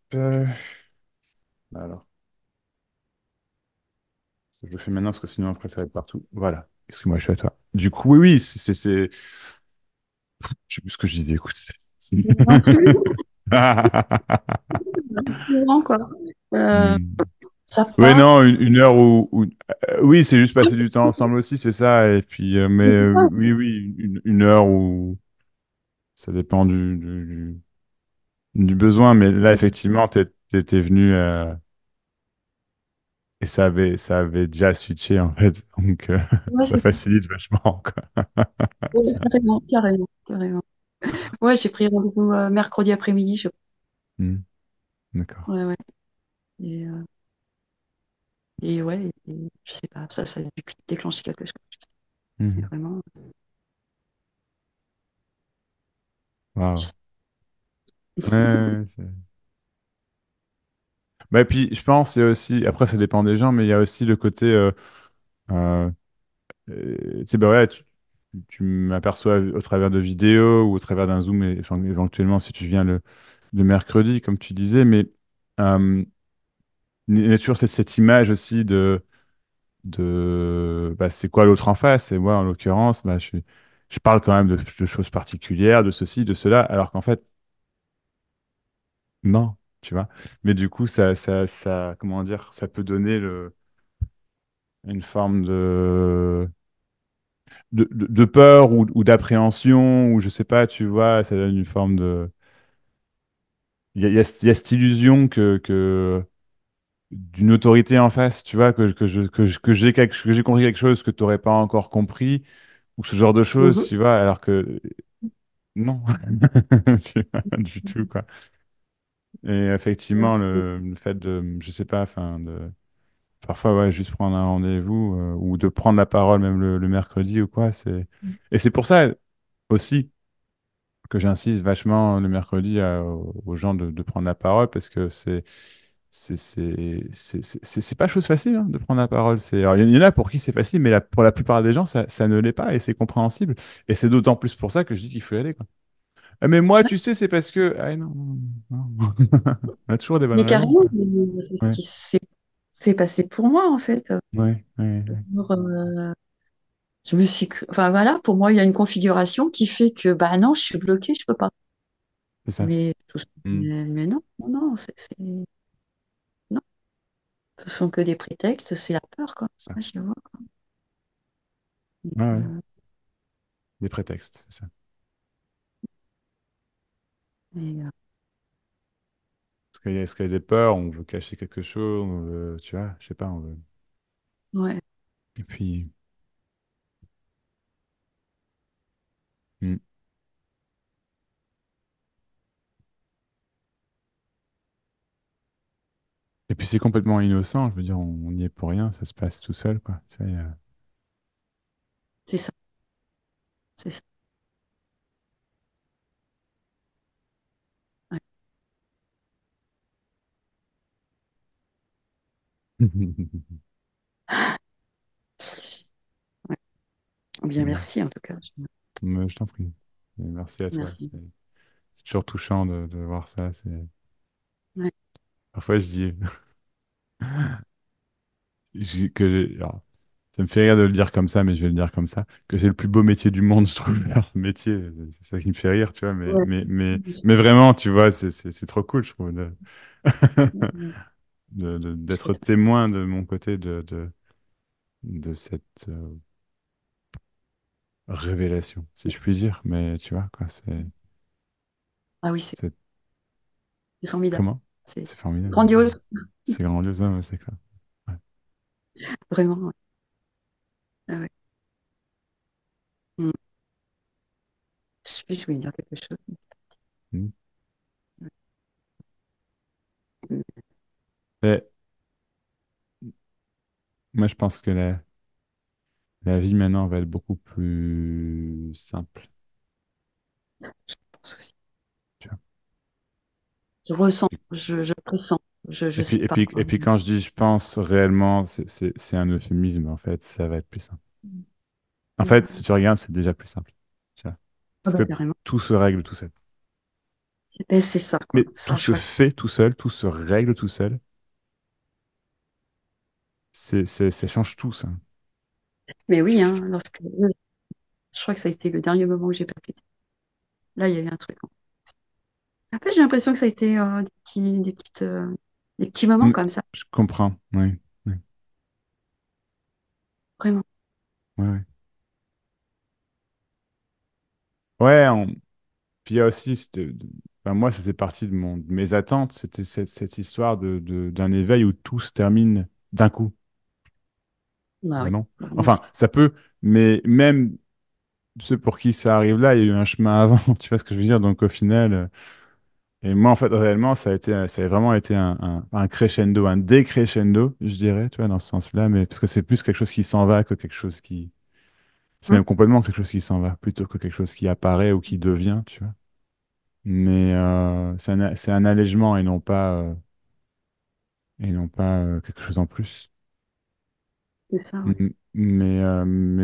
Alors, je le fais maintenant parce que sinon après ça va être partout. Voilà. Excuse-moi, je suis à toi. Du coup, oui, oui, je sais plus ce que je disais, écoute. Non plus, souvent, quoi. Euh, Hmm. Ça Ouais, part. non, une heure oui, c'est juste passer du temps ensemble aussi, c'est ça. Et puis, mais oui, oui, une heure où ça dépend du besoin. Mais là, effectivement, t'es venu et ça avait déjà switché, en fait. Donc, Ouais, ça c'est ça. facilite vachement, quoi. Ouais, Ça. carrément, carrément, carrément. Ouais, j'ai pris rendez-vous mercredi après-midi. Hmm. D'accord. Ouais, ouais. Et, ouais, je sais pas, ça a dû déclencher quelque chose. Et Mhm. vraiment, je Waouh. sais Ouais, ouais, bah, et puis, je pense, il y a aussi, après, ça dépend des gens, mais il y a aussi le côté, euh, tu sais, bah ouais, tu m'aperçois au travers de vidéos ou au travers d'un Zoom, et, enfin, éventuellement, si tu viens le mercredi, comme tu disais, mais euh, il y a toujours cette image aussi de bah, c'est quoi l'autre en face, et moi, en l'occurrence, bah, je parle quand même de choses particulières, de ceci, de cela, alors qu'en fait, non, tu vois. Mais du coup, comment dire, ça peut donner une forme de peur ou d'appréhension, ou je sais pas, tu vois, ça donne une forme de... Il y a cette illusion d'une autorité en face, tu vois, que j'ai compris quelque chose que tu n'aurais pas encore compris, ou ce genre de choses, Mhm. tu vois, alors que non, tu vois, pas du tout, quoi. Et effectivement, le fait de, je sais pas, enfin, parfois, ouais, juste prendre un rendez-vous ou de prendre la parole même le mercredi ou quoi, c'est... Et c'est pour ça aussi que j'insiste vachement le mercredi aux gens de prendre la parole parce que c'est pas chose facile hein, de prendre la parole. Alors, il y en a pour qui c'est facile, mais pour la plupart des gens, ça ne l'est pas et c'est compréhensible. Et c'est d'autant plus pour ça que je dis qu'il faut y aller, quoi. Ah, mais moi, Ouais, tu sais, c'est parce que... Ah non, non, non. On a toujours des bonnes mais raisons, quoi. carrément, c'est ce Ouais, qui s'est passé pour moi, en fait. ouais, ouais, ouais. Genre, je me suis, enfin voilà, pour moi, il y a une configuration qui fait que, bah non, je suis bloquée, je peux pas. C'est ça. Mais, Mm, mais non, non, non, non, ce sont que des prétextes, c'est la peur, quoi. c'est ça. Ouais, je le vois. Ouais, ouais. Euh, Des prétextes, c'est ça. et, Parce qu'il y a des peurs, on veut cacher quelque chose, on veut, tu vois, je sais pas, on veut... ouais, Et puis... mm. Et puis c'est complètement innocent, je veux dire, on n'y est pour rien, ça se passe tout seul, quoi. Tu sais, c'est ça, c'est ça. Ouais, ouais. Bien, Bon, merci en tout cas. mais je t'en prie. Et merci à toi. Merci. C'est toujours touchant de voir ça. Ouais, Parfois, je dis alors, ça me fait rire de le dire comme ça, mais je vais le dire comme ça, que c'est le plus beau métier du monde, je trouve, leur métier. C'est ça qui me fait rire, tu vois, mais, ouais. mais, mais, mais vraiment, tu vois, c'est trop cool, je trouve, Ouais, je suis d'être témoin de mon côté de cette révélation, si je puis dire. Mais tu vois, quoi, Ah oui, c'est c'est formidable. comment? C'est C'est formidable. grandiose, C'est grandiose, hein, ouais, c'est clair. Ouais. vraiment. Ouais. Ah ouais. Mm. Je sais plus, je voulais dire quelque chose. Mm. Mm. Et moi, je pense que la vie maintenant va être beaucoup plus simple. Je pense aussi. Tu vois. Je ressens, je pressens, je sais pas. Et puis quand je dis je pense réellement, c'est un euphémisme, en fait, ça va être plus simple. En fait, si Mm. tu regardes, c'est déjà plus simple. Tu vois. Ah Parce bah, que carrément. tout se règle tout seul. Et c'est ça, quoi. Mais tout Ça, je se crois que fait tout seul, tout se règle tout seul. Ça change tout, ça. mais oui, hein, je crois que ça a été le dernier moment que j'ai palpité. Là, il y a eu un truc. Après, j'ai l'impression que ça a été des petits moments Mm, comme ça, je comprends, oui. Oui, vraiment. ouais, ouais. Ouais, puis il y a aussi, enfin, moi, ça faisait partie de mes attentes, c'était cette histoire d'un éveil où tout se termine d'un coup. Bah Ben oui, non. bah, moi Enfin, aussi. ça peut, mais même ceux pour qui ça arrive là, il y a eu un chemin avant, tu vois ce que je veux dire? Donc au final, et moi, en fait, réellement, ça a vraiment été un crescendo, un décrescendo, je dirais, tu vois, dans ce sens-là, mais parce que c'est plus quelque chose qui s'en va que quelque chose qui. C'est Hum, même complètement quelque chose qui s'en va, plutôt que quelque chose qui apparaît ou qui devient, tu vois. Mais c'est un allègement et non pas quelque chose en plus. c'est ça, ouais. Mais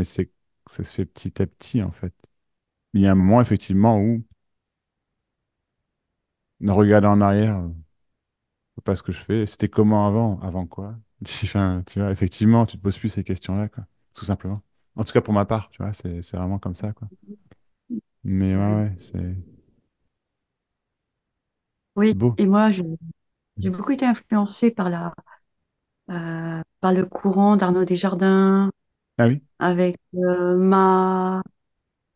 ça se fait petit à petit, en fait. Il y a un moment, effectivement, où, en regardant en arrière, je sais pas ce que je fais. C'était comment avant? Avant quoi? Enfin, tu vois, effectivement, tu te poses plus ces questions-là, quoi. Tout simplement. En tout cas, pour ma part, tu vois, c'est vraiment comme ça, quoi. Mais ouais, Ouais. ouais, Oui, c'est beau. et moi, j'ai beaucoup été influencée par le courant d'Arnaud Desjardins, Ah oui? avec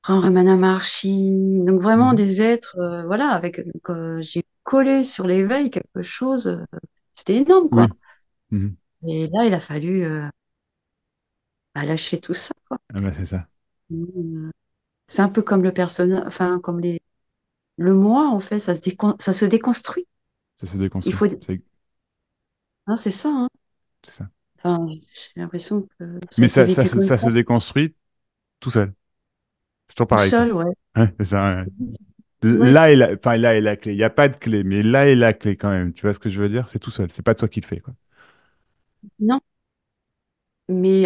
Ramana Maharshi, donc vraiment Mhm. des êtres, voilà, avec que j'ai collé sur l'éveil quelque chose, c'était énorme, quoi. Oui. Mhm. Et là, il a fallu bah, lâcher tout ça, quoi. Ah bah, c'est ça. Euh, C'est un peu comme le personnage, enfin, comme le moi, en fait, ça se déconstruit. Ça se Il déconstruit. faut, hein, c'est ça, hein. C'est ça. Enfin, j'ai l'impression que ça a Mais été vécu comme ça ça, se déconstruit tout seul. C'est toujours tout pareil, quoi. seul, ouais. Ouais, c'est ça, ouais. Oui, Enfin, là est la clé. Il n'y a pas de clé, mais là est la clé quand même. Tu vois ce que je veux dire? C'est tout seul. C'est pas toi qui le fais, quoi. non. Mais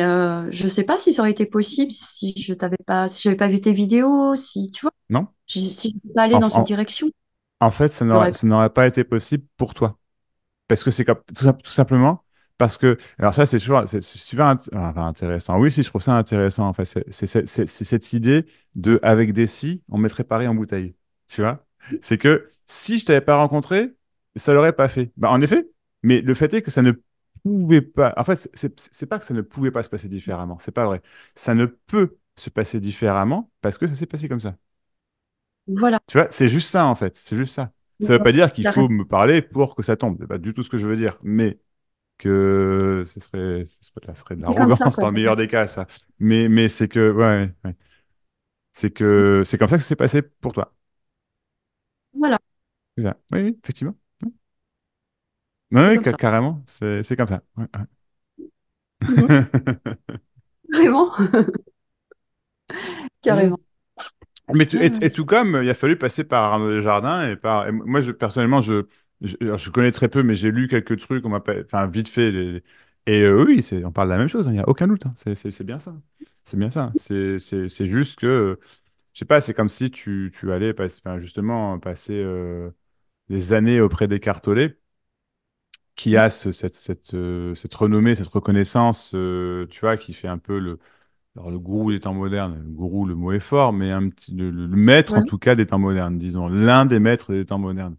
je sais pas si ça aurait été possible si j'avais pas vu tes vidéos, si tu vois, Non? si je n'étais pas allée En, dans cette en- direction, En fait, j'aurais. ça n'aurait pas été possible pour toi. Parce que c'est tout simplement parce que, alors ça, c'est toujours, c'est super enfin, intéressant. Oui, si, je trouve ça intéressant, en fait. C'est cette idée de, avec des si, on mettrait Paris en bouteille. Tu vois? C'est que si je t'avais pas rencontré, ça l'aurait pas fait. Bah, en effet, mais le fait est que ça ne pouvait pas. En fait, c'est pas que ça ne pouvait pas se passer différemment. C'est pas vrai. Ça ne peut se passer différemment parce que ça s'est passé comme ça. Voilà. Tu vois, c'est juste ça en fait, c'est juste ça. Ça veut Voilà. pas dire qu'il T'as faut me parler pour que ça tombe, c'est pas du tout ce que je veux dire, mais que ça serait de C'est comme ça, l'arrogance quoi. dans le meilleur des cas, ça. Mais c'est que, ouais, ouais. C'est que c'est comme ça que ça s'est passé pour toi. Voilà, C'est ça. Oui, oui, effectivement. Oui, oui, c'est oui, comme ça. carrément, c'est comme ça. Ouais, Mhm. ouais. Carrément, Mm. carrément. Ah, Et tout comme il a fallu passer par Arnaud Desjardins et moi personnellement alors, je connais très peu mais j'ai lu quelques trucs on m'appelle enfin vite fait et oui on parle de la même chose hein, il n'y a aucun doute hein. C'est bien ça c'est bien ça c'est juste que je sais pas c'est comme si tu allais passer enfin, justement passer des années auprès des Tolle qui a cette renommée cette reconnaissance tu vois qui fait un peu alors, le gourou des temps modernes, le gourou, le mot est fort, mais le maître, en ouais, tout cas, des temps modernes, disons, l'un des maîtres des temps modernes.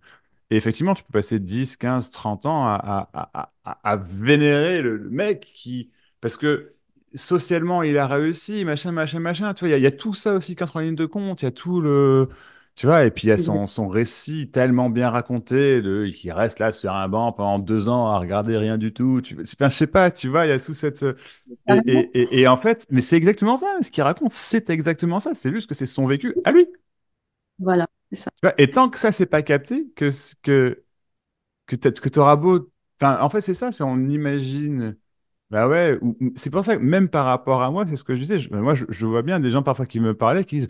Et effectivement, tu peux passer 10, 15, 30 ans à vénérer le mec qui. Parce que socialement, il a réussi, machin, machin, machin. Tu vois, il y a tout ça aussi qui entre en ligne de compte. Il y a tout le. Tu vois, et puis il y a exact- son récit tellement bien raconté, qui reste là sur un banc pendant 2 ans à regarder rien du tout. Enfin, je sais pas, tu vois, il y a sous cette. carrément. Et en fait, mais c'est exactement ça. Ce qu'il raconte, c'est exactement ça. C'est juste que c'est son vécu à lui. Voilà, c'est ça. Tu vois, et tant que ça, c'est pas capté, que tu auras beau. Enfin, en fait, c'est ça, c'est on imagine. Bah ouais, c'est pour ça que même par rapport à moi, c'est ce que je disais. Moi, je vois bien des gens parfois qui me parlaient, qui disent.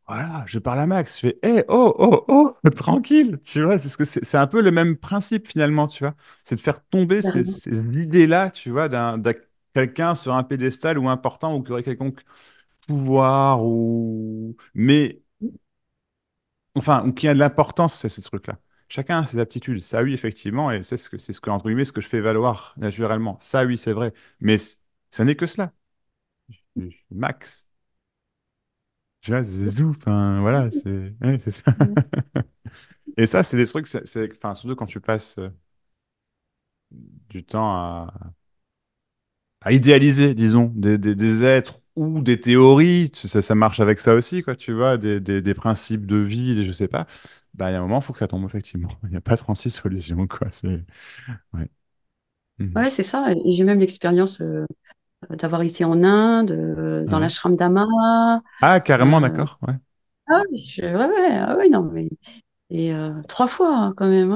Voilà, je parle à Max. Je fais, hé, oh, oh, oh, tranquille. Tu vois, c'est un peu le même principe finalement, tu vois. C'est de faire tomber Carrément. ces idées-là, tu vois, d'un quelqu'un sur un pédestal ou important ou qui aurait quelconque pouvoir ou. Mais, enfin, ou qui a de l'importance, c'est ces trucs-là. Chacun a ses aptitudes. Ça, oui, effectivement, et c'est ce que, entre guillemets, ce que je fais valoir naturellement. Ça, oui, c'est vrai. Mais ça n'est que cela. Max. Tu vois, Zizou, enfin, voilà, c'est ça. Et ça, c'est des trucs, enfin, surtout quand tu passes du temps à idéaliser, disons, des êtres ou des théories, ça marche avec ça aussi, quoi, tu vois, des principes de vie, je sais pas. Bah, il y a un moment, il faut que ça tombe, effectivement. Il n'y a pas 36 solutions, quoi. Ouais. Mhm. Ouais, c'est ça. Et j'ai même l'expérience d'avoir été en Inde, dans Ouais. l'ashram d'Ama. Ah, carrément, euh, d'accord, ouais. ah oui, ouais, ouais, ah ouais, non, mais et trois fois hein, quand même,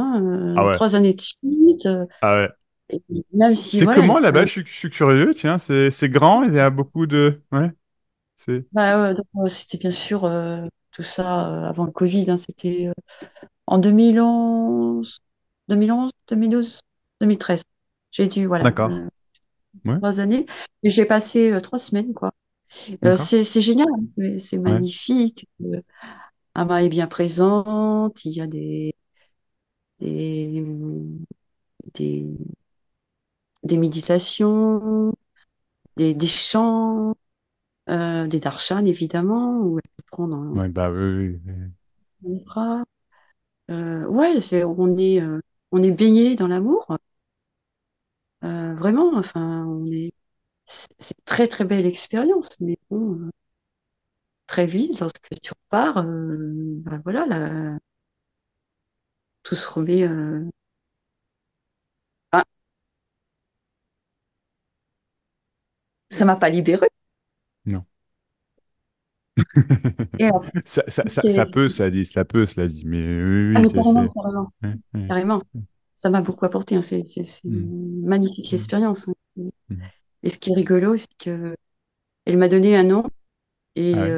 Ah hein, ouais, 3 années de suite. ah ouais. Et même si C'est voilà, comment là-bas? Je suis curieux, tiens, c'est grand, il y a beaucoup de. Ouais, c'est. bah, donc, c'était bien sûr tout ça avant le Covid. Hein, c'était en 2011, 2011, 2012, 2013. J'ai dû voilà D'accord. Ouais, 3 années et j'ai passé 3 semaines quoi. d'accord. C'est génial, hein, mais c'est Ouais, magnifique. Amma est bien présente. Il y a des, des, des méditations, des chants, des darshan évidemment, où elle te prend dans ouais, bah oui, oui, oui. les bras. Ouais, on est baigné dans l'amour, vraiment. Enfin, c'est une très très belle expérience, mais bon, très vite, lorsque tu repars, bah voilà, là, tout se remet. Ah, ça m'a pas libérée. Non. Et en fait, Ça peut, cela dit, cela peut, cela dit. Mais oui, ah, oui, mais carrément, c'est. carrément, Ouais, ouais. carrément. Ça m'a beaucoup apporté. Hein. C'est Mm, une magnifique mm, expérience. Hein. mm. Et ce qui est rigolo, c'est que elle m'a donné un nom Ah et ouais.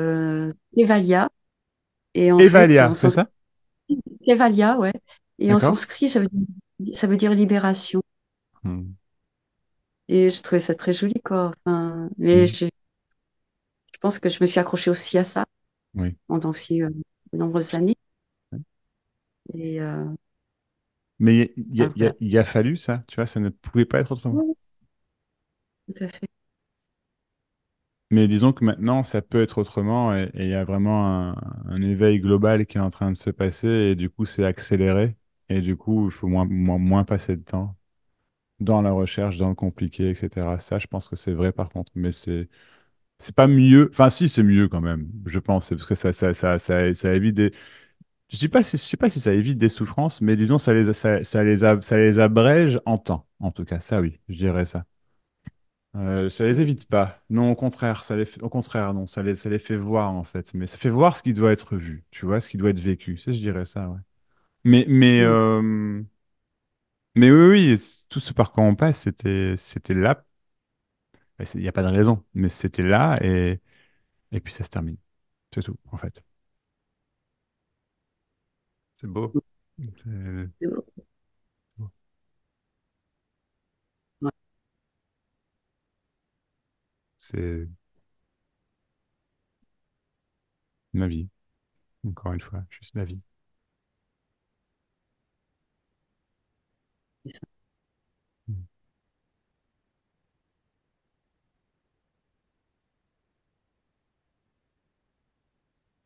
Evalia. Et en fait, Evalia, en c'est sanskrit, ça? Evalia, ouais. Et en D'accord? sanskrit, ça veut dire libération. Mm, Et je trouvais ça très joli, quoi. Enfin, mais mm, je pense que je me suis accrochée aussi à ça oui. pendant de nombreuses années. Ouais. Et Mais ben voilà. il a fallu ça, tu vois, ça ne pouvait pas être autrement. Oui, tout à fait. Mais disons que maintenant, ça peut être autrement et il y a vraiment un éveil global qui est en train de se passer et du coup, c'est accéléré et du coup, il faut moins passer de temps dans la recherche, dans le compliqué, etc. Ça, je pense que c'est vrai par contre, mais c'est pas mieux. Enfin, si, c'est mieux quand même, je pense, c'est parce que ça évite des. Je sais pas si ça évite des souffrances, mais disons, ça les abrège en temps. En tout cas, ça, oui, je dirais ça. Ça les évite pas. Non, au contraire, au contraire, non, ça les fait voir en fait. Mais ça fait voir ce qui doit être vu, tu vois, ce qui doit être vécu. Ça, je dirais ça, ouais. Mais, mais, Mm. euh, mais oui, oui, tout ce par quoi on passe, c'était là. Il n'y a pas de raison, mais c'était là et puis ça se termine. C'est tout, en fait. C'est beau. C'est C'est beau. beau. Ouais, C'est ma vie, encore une fois, juste la vie. c'est ça. Mm.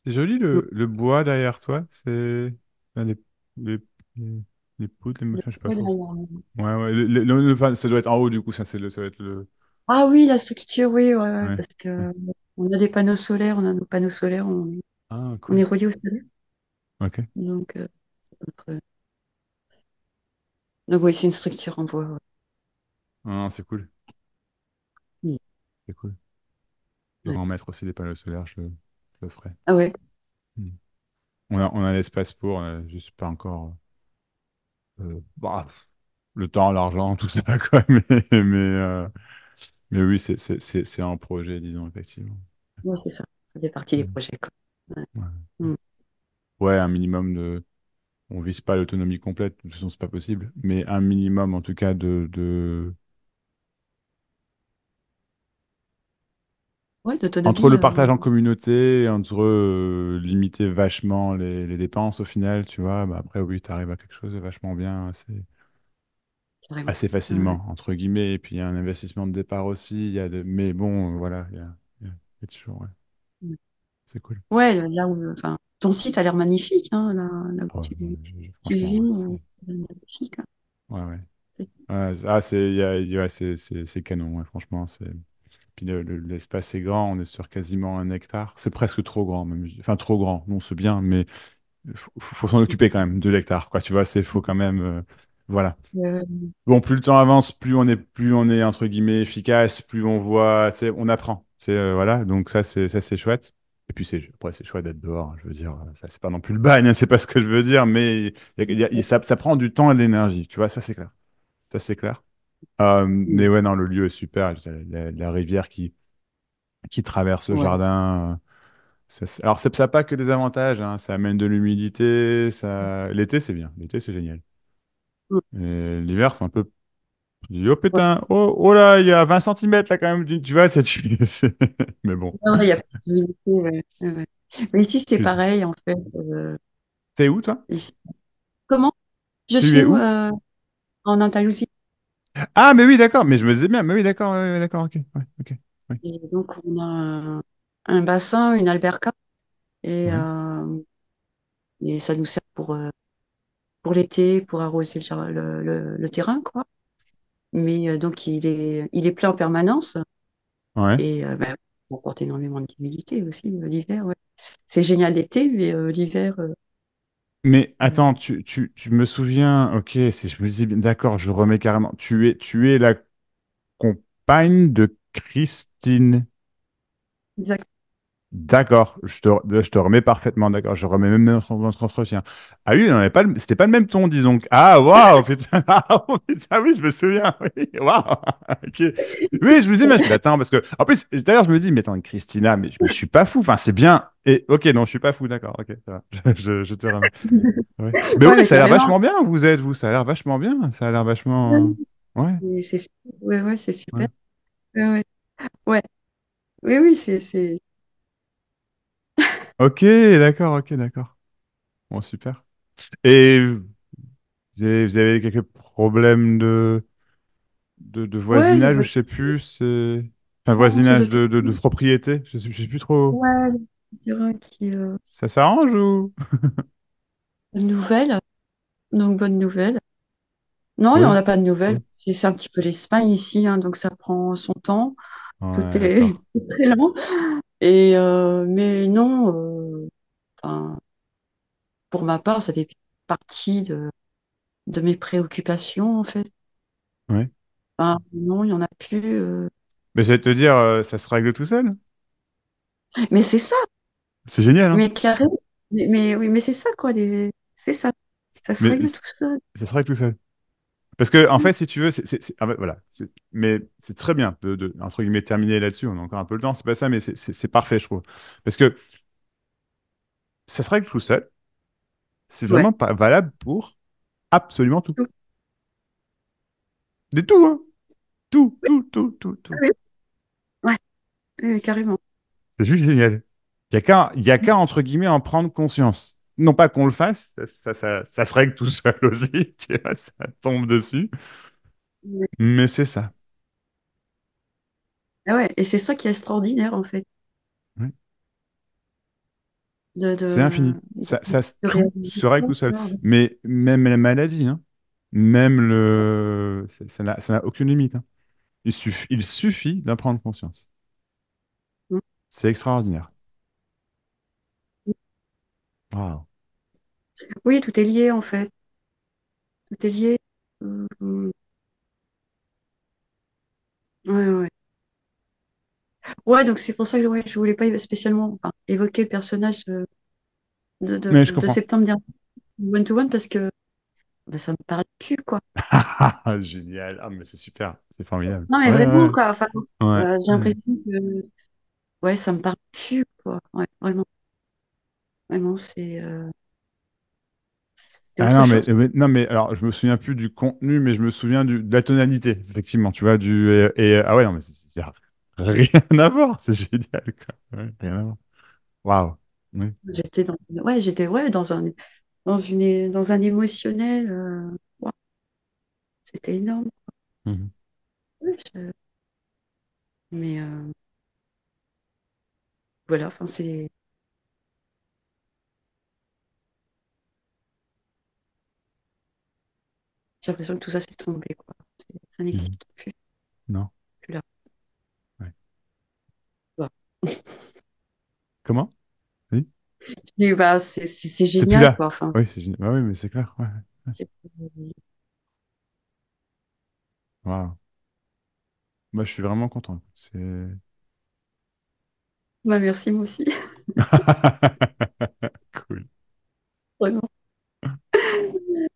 C'est joli Mm. le bois derrière toi. C'est enfin, les, les, les poutres, les machins, je sais pas Ouais, trop. là. Ouais, ouais. Enfin, ça doit être en haut du coup. Ça doit être le. Ah oui, la structure, oui, ouais, ouais, Ouais. parce Ouais. que on a des panneaux solaires, on a nos panneaux solaires, on Ah, est cool. relié au solaire. Ok. Donc, c'est donc oui, c'est une structure en bois. Ouais. Ah, non, c'est cool. Mm. C'est cool. Je Ouais. devrais en mettre aussi des panneaux solaires, je le ferai. Ah ouais, Hmm. On a l'espace pour, on a juste pas encore bah, le temps, l'argent, tout ça, quoi. Mais oui, c'est un projet, disons, effectivement. ouais, c'est ça. Ça fait partie des Hmm. projets, quoi. Ouais. Ouais. Mm. Ouais, un minimum de. On vise pas l'autonomie complète, de toute façon, c'est pas possible. Mais un minimum, en tout cas, Ouais, entre d'autonomie. le partage en communauté, entre limiter vachement les dépenses au final, tu vois, bah après, oui, tu arrives à quelque chose de vachement bien, Carrément. assez Ouais, ouais. facilement, entre guillemets. Et puis, il y a un investissement de départ aussi. Mais bon, voilà, il y a toujours, ouais, Mm. c'est cool. Ouais, là où, enfin, ton site a l'air magnifique, hein, là où Oh, tu franchement, vis, c'est. c'est magnifique, hein. Ouais, ouais. C'est- Ouais, ouais, c'est canon, ouais, franchement. Puis l'espace est grand, on est sur quasiment 1 hectare. C'est presque trop grand, même. Enfin, trop grand, non, c'est bien, mais faut s'en occuper quand même, 2 hectares, quoi. Tu vois, faut quand même. Voilà. Euh, Bon, plus le temps avance, plus on est entre guillemets efficace, plus on voit, tu sais, on apprend. Voilà, donc ça c'est chouette. Et puis après c'est chouette d'être dehors, hein, je veux dire, ça c'est pas non plus le bagne, hein, c'est pas ce que je veux dire, mais ça prend du temps et de l'énergie, tu vois, ça c'est clair. Ça c'est clair. Mais ouais, non, le lieu est super. La rivière qui traverse le ouais. jardin. Alors, ça n'a pas que des avantages, hein. Ça amène de l'humidité. L'été, c'est bien. L'été, c'est génial. Mm. Et l'hiver, c'est un peu. Je dis, oh Ouais. putain, oh là, il y a 20 centimètres là quand même. Tu vois, mais bon. Non, il y a plus d'humidité, ouais. Ouais, ouais. Mais ici, c'est Plus. pareil, en fait. C'est où, toi? Ici. Comment? Je Tu suis es où? en Andalousie. Ah, mais oui, d'accord. Mais je me disais bien. Mais oui, d'accord, ouais, ouais, d'accord, ok. Ouais, ok. Oui, Et donc, on a un bassin, une alberca. Et, oui, euh, et ça nous sert pour l'été, pour arroser le terrain, quoi. Mais donc, il est plein en permanence. ouais. Et bah, ça apporte énormément d'humidité aussi, l'hiver, ouais. C'est génial l'été, mais l'hiver, Mais euh, attends, tu me souviens, ok, si je me dis bien, d'accord, je remets carrément. Tu es la compagne de Christine. exact. D'accord, je te remets parfaitement, d'accord. Je remets même notre entretien. Ah oui, c'était pas le même ton, disons. Ah, waouh, putain, ah, oh, putain, oui, je me souviens, oui, waouh, ok. Oui, je me dis, mais je m'attends, parce que, en plus, d'ailleurs, je me dis, mais attends, Christina, mais je suis pas fou, enfin, c'est bien. Et, ok, non, je suis pas fou, d'accord, ok, ça va, je te remets. Ouais. Mais Ouais, oui, mais ça a l'air carrément. vachement bien, vous, ça a l'air vachement bien, ça a l'air vachement. Ouais, Et ouais, ouais, c'est ouais. super. Ouais, ouais. Ouais. Oui, oui, Ok, d'accord, ok, d'accord. Bon, super. Et vous avez quelques problèmes de ouais, voisinage ou je sais plus, enfin non, c'est voisinage de propriété, je sais plus trop. ouais, le terrain qui, Ça s'arrange ou? bonne nouvelle. Donc, bonne nouvelle. Non, il n'y en Oui. a pas de nouvelles. C'est un petit peu l'Espagne ici, hein, donc ça prend son temps. Tout Ouais, est d'accord. très lent. Et, mais non, enfin, pour ma part, ça fait partie de mes préoccupations, en fait. Ouais. Non, il n'y en a plus. Mais j'allais te dire, ça se règle tout seul. Mais c'est ça, C'est génial, hein. mais carré. Mais oui, mais c'est ça, quoi. C'est ça. Ça se Mais règle tout seul. ça se règle tout seul. Parce que, en fait, si tu veux, en fait, voilà. Mais c'est très bien entre guillemets, terminer là-dessus. On a encore un peu le temps, c'est pas ça, mais c'est parfait, je trouve. Parce que ça se règle tout seul. C'est Ouais. vraiment pas valable pour absolument tout. Tout. De tout, hein. Tout, tout, tout, tout, tout. Oui. Ouais, carrément. C'est juste génial. Il y a qu'à, entre guillemets, en prendre conscience. Non pas qu'on le fasse, ça se règle tout seul aussi, tu vois, ça tombe dessus. Ouais. Mais c'est ça. Ah ouais, et c'est ça qui est extraordinaire, en fait, Ouais. de, C'est de, infini. de, de Tout réaliser se règle ça, tout seul. quoi. Mais même la maladie, hein, même ça n'a aucune limite, hein. Il suffit d'en prendre conscience. Mm. C'est extraordinaire. Waouh. Oui, tout est lié en fait. Tout est lié. Mm. Ouais, ouais. Ouais, donc c'est pour ça que ouais, je voulais pas spécialement enfin, évoquer le personnage Mais je de comprends. septembre dernier, One to One, parce que bah, ça me parle plus, quoi. Génial. Ah, mais c'est super. C'est formidable. Non, mais Ouais, vraiment, ouais, quoi. Enfin, ouais. j'ai Ouais. l'impression que ouais, ça me parle plus, quoi. Ouais, vraiment, vraiment, c'est Ah autre non, chose. non, mais alors, je me souviens plus du contenu, mais je me souviens de la tonalité, effectivement, tu vois, ah ouais, non, mais rien à voir, c'est génial, quoi. Ouais, rien à voir. Waouh. Oui. J'étais ouais, dans un émotionnel. Waouh, c'était énorme. Mhm. Ouais, mais voilà, enfin, j'ai l'impression que tout ça s'est tombé, quoi. Ça Mhm. n'existe plus, Non. plus là. Ouais. Voilà. Oui. Et bah, c'est C'est plus génial, là. quoi. Enfin, Oui, c'est génial. Ah oui, mais c'est clair. Ouais. Ouais. c'est Waouh. Moi, je suis vraiment content. C'est. bah, merci, moi aussi. Cool. Vraiment.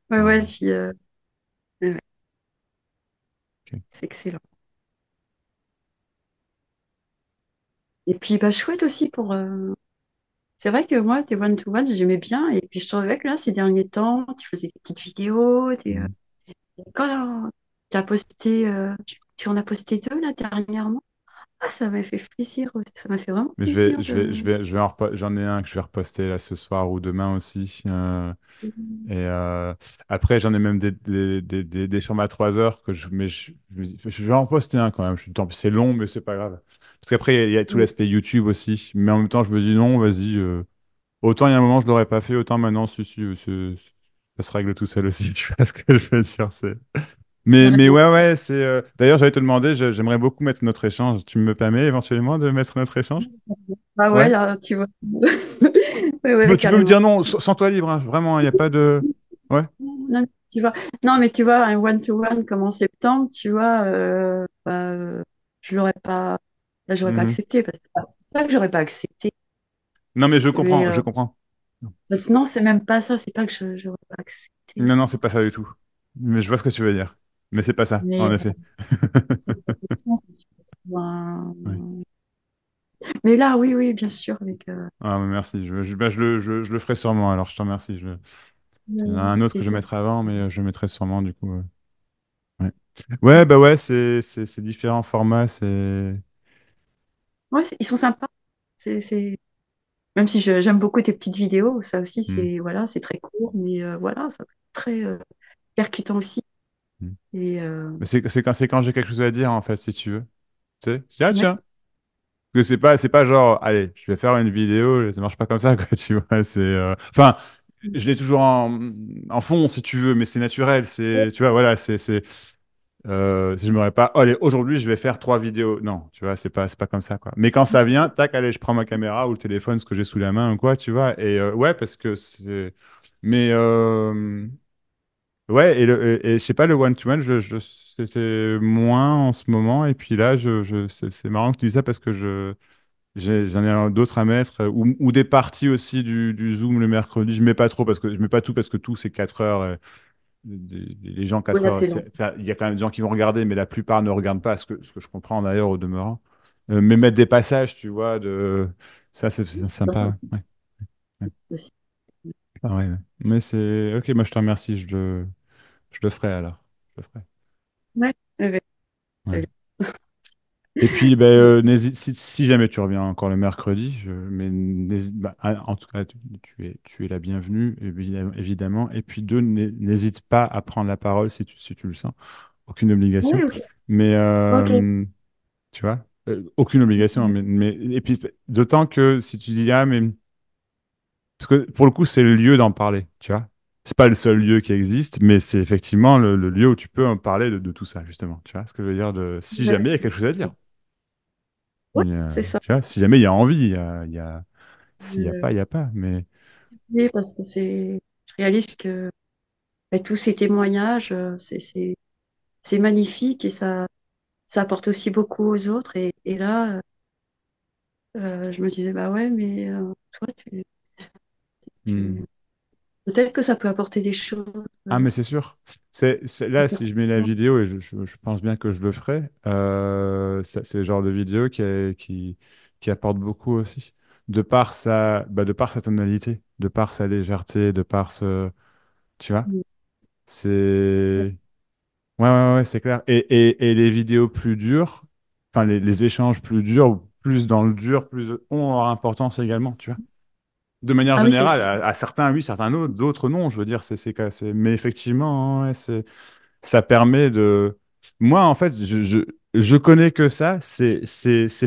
Ouais, ouais, Waouh. puis, ouais, ouais, Ok. c'est excellent. Et puis, bah, chouette aussi pour. C'est vrai que moi, tes one-to-one, j'aimais bien. Et puis, je trouvais que là, ces derniers temps, tu faisais des petites vidéos. Mhm. Quand tu as posté, tu en as posté deux, là, dernièrement. Ah, ça m'a fait plaisir aussi. Ça m'a fait vraiment Mais plaisir de. j'en ai un que je vais reposter là ce soir ou demain aussi. Et après, j'en ai même des formats 3 heures que je vais en poster un quand même. Tant pis, c'est long, mais c'est pas grave. Parce qu'après, il y a tout l'aspect YouTube aussi. Mais en même temps, je me dis non, vas-y. Autant il y a un moment, je l'aurais pas fait, autant maintenant, si, ça se règle tout seul aussi. Tu vois ce que je veux dire? Mais ouais, ouais, D'ailleurs, j'allais te demander, j'aimerais beaucoup mettre notre échange. Tu me permets éventuellement de mettre notre échange? Ah ouais, Ouais. là, tu vois. Ouais, ouais, Tu peux me carrément. dire non, sans toi libre, hein. Vraiment, il n'y a pas de. Ouais. Non, tu vois. Non, mais tu vois, un one-to-one comme en septembre, tu vois, bah, je l'aurais pas, là, j'aurais pas Mhm. accepté parce que c'est pas que j'aurais pas accepté, Non, mais je mais comprends, je comprends. non, c'est même pas ça, c'est pas que j'aurais pas accepté. Non, non, c'est pas ça du tout. Mais je vois ce que tu veux dire. Mais c'est pas ça, Mais en effet. Ouais. mais là, oui, oui, bien sûr, avec Ah, mais merci. Bah, je le ferai sûrement, alors je te remercie. Il y en a un autre que je plaisir. mettrai avant, mais je le mettrai sûrement, du coup. Ouais. Ouais, bah ouais, c'est différents formats. Ouais, ils sont sympas. Même si j'aime beaucoup tes petites vidéos, ça aussi, Hmm, c'est voilà, c'est très court, mais voilà, ça peut être très percutant aussi. hmm. Et Mais c'est quand j'ai quelque chose à dire, en fait, si tu veux. Tu sais, je dis, ah ouais, tiens. Parce que c'est pas genre, allez, je vais faire une vidéo, ça marche pas comme ça, quoi, tu vois. Enfin, je l'ai toujours en fond, si tu veux, mais c'est naturel. Tu vois, voilà, si je m'aurais pas, oh, allez, aujourd'hui, je vais faire 3 vidéos. Non, tu vois, c'est pas comme ça, quoi. Mais quand ça vient, tac, allez, je prends ma caméra ou le téléphone, ce que j'ai sous la main ou quoi, tu vois. Et ouais, parce que c'est. Mais ouais, et je sais pas, le one-to-one, c'est moins en ce moment. Et puis là, c'est marrant que tu dis ça parce que j'en ai d'autres à mettre, ou des parties aussi du Zoom le mercredi. Je mets pas trop parce que je mets pas tout parce que tout c'est 4 heures. Les gens oui, 4 là, heures, c'est long. enfin, il y a quand même des gens qui vont regarder, mais la plupart ne regardent pas, ce que je comprends d'ailleurs au demeurant. Mais mettre des passages, tu vois, ça c'est C'est pas mal sympa. Ouais, ouais. aussi. Ah ouais, ouais. Mais c'est ok, moi je te remercie, je le ferai alors. Je le ferai. Ouais, ouais, ouais, très Ouais. bien. Et puis, ben, n'hésite, si jamais tu reviens encore le mercredi, mais bah, en tout cas, tu es la bienvenue, évidemment, évidemment. Et puis, deux, n'hésite pas à prendre la parole si tu le sens. Aucune obligation. Ouais, ok. Mais, Ok. tu vois, aucune obligation, hein, et puis, d'autant que si tu dis, ah, mais, parce que pour le coup, c'est le lieu d'en parler, tu vois. C'est pas le seul lieu qui existe, mais c'est effectivement le lieu où tu peux en parler de tout ça, justement. Tu vois ce que je veux dire si Ouais, jamais il y a quelque chose à dire. ouais, c'est ça. Tu vois, si jamais il y a envie, s'il n'y a Euh, pas, il n'y a pas. Mais oui, parce que c'est. réalise que tous ces témoignages, c'est magnifique et ça apporte aussi beaucoup aux autres. Et là, je me disais, bah ouais, mais toi, Hmm. peut-être que ça peut apporter des choses. Ah, mais c'est sûr. Là, si je mets la Personnellement. vidéo, et je pense bien que je le ferai, c'est le genre de vidéo qui apporte beaucoup aussi. De par sa tonalité, de par sa légèreté, de par ce. Tu vois? C'est. Ouais, ouais, ouais, c'est clair. Et les vidéos plus dures, enfin, les échanges plus durs, plus dans le dur, plus ont leur importance également, tu vois? De manière Ah oui, c'est générale, aussi ça. à certains, oui, certains non, d'autres non, je veux dire, mais effectivement, hein, ouais, ça permet de. Moi, en fait, je connais que ça, c'est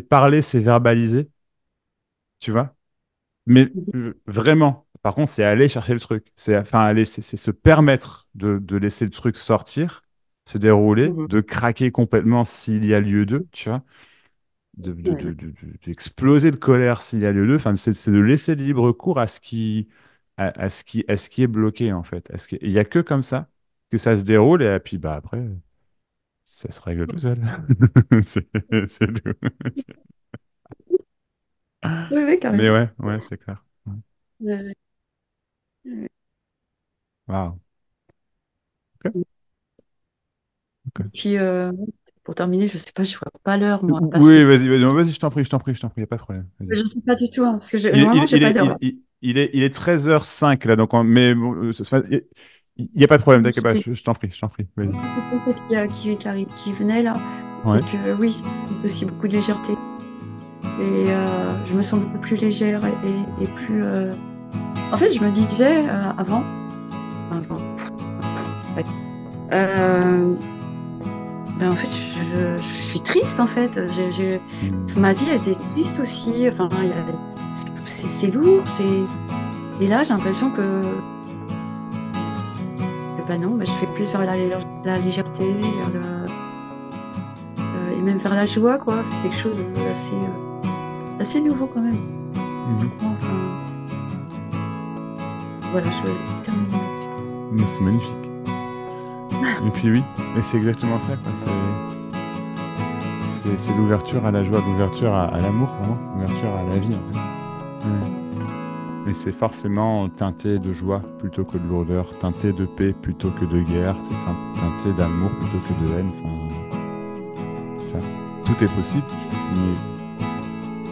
parler, c'est verbaliser, tu vois. Mais vraiment, par contre, c'est aller chercher le truc. Enfin, c'est se permettre de laisser le truc sortir, se dérouler, Mhm. de craquer complètement s'il y a lieu d'eux, tu vois. Ouais, ouais. D'exploser de colère s'il y a lieu d'eux. Enfin, c'est de laisser libre cours à ce qui est bloqué, en fait. Il y a que comme ça que ça se déroule, et puis bah, après. Ça se règle tout seul. C'est c'est tout. Oui, oui, Mais carrément. ouais, ouais, c'est clair. Ouais. Ouais, ouais. Waouh. Ok, Et ok. puis, pour terminer, je sais pas, je vois pas l'heure, moi, Oui, passer. vas-y, vas-y, non, vas-y, je t'en prie, je t'en prie, je t'en prie, y a pas de problème. Vas-y. Je sais pas du tout, hein, parce que Il est, il vraiment, est, j'ai il pas est, d'heure là. il est 13h05 là, donc mais bon, il y a pas de problème, t'inquiète pas, C'était je t'en prie, vas-y. qui venait là, c'est Ouais. que oui, ça apporte aussi beaucoup de légèreté. Et je me sens beaucoup plus légère et plus. En fait, je me disais avant, ouais. Euh, ben en fait, je suis triste en fait. Hmm. Ma vie elle était triste aussi. Enfin, c'est lourd. Et là, j'ai l'impression que ben non, ben, je fais plus vers la légèreté, et même vers la joie, quoi. C'est quelque chose d'assez nouveau quand même. Mhm. Enfin, voilà, je vais terminer là-dessus. Mais c'est magnifique. Et puis oui, et c'est exactement ça, quoi. C'est l'ouverture à la joie, l'ouverture à l'amour, vraiment, l'ouverture à la vie, en fait. Ouais. Mais c'est forcément teinté de joie plutôt que de lourdeur, teinté de paix plutôt que de guerre, c'est teinté d'amour plutôt que de haine. Enfin, tu vois, tout est possible, mais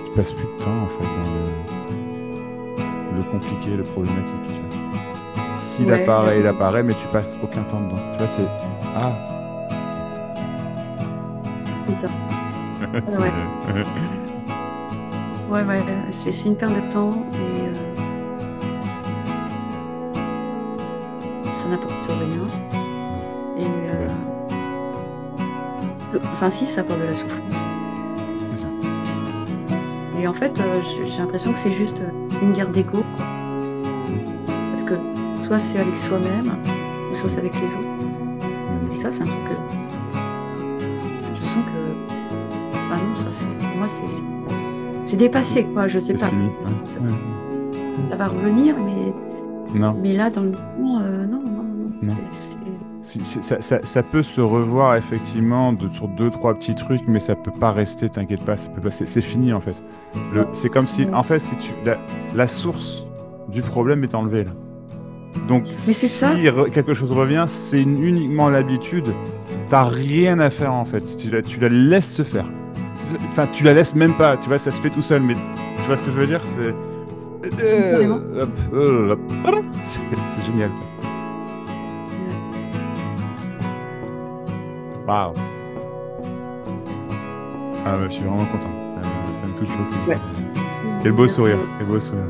tu passes plus de temps en fait dans le compliqué, le problématique. Tu vois. Ouais, Il apparaît, mais tu passes aucun temps dedans. Tu vois, c'est ah, c'est ça. Ouais, c'est ouais, ouais, ouais, c'est une perte de temps et ça n'apporte rien. Et ben, enfin, si, ça apporte de la souffrance. c'est ça. Et en fait, j'ai l'impression que c'est juste une guerre d'ego, quoi. Mm. Parce que soit c'est avec soi-même, ou soit c'est Ouais, avec les autres. Et ça, magnifique. c'est un truc que je sens que, ah non, ça, pour moi, c'est dépassé, quoi. Je sais C'est pas. fini. Ouais, Ça, ouais. ça va revenir, Non, mais là, dans le moment, non, non, non. non. Ça peut se revoir effectivement sur deux, trois petits trucs, mais ça peut pas rester, t'inquiète pas, ça peut pas, c'est fini en fait. C'est comme si, Ouais. en fait, si la source du problème est enlevée là. Donc Mais c'est ça. si quelque chose revient, c'est uniquement l'habitude. T'as rien à faire en fait. Tu la laisses se faire. Enfin, tu la laisses même pas. Tu vois, ça se fait tout seul. Mais tu vois ce que je veux dire? Carrément. C'est génial. Euh, Waouh. Ah, ouais, je suis vraiment content. Ça me touche beaucoup. ouais. Quel beau Merci sourire. beaucoup. Quel beau sourire.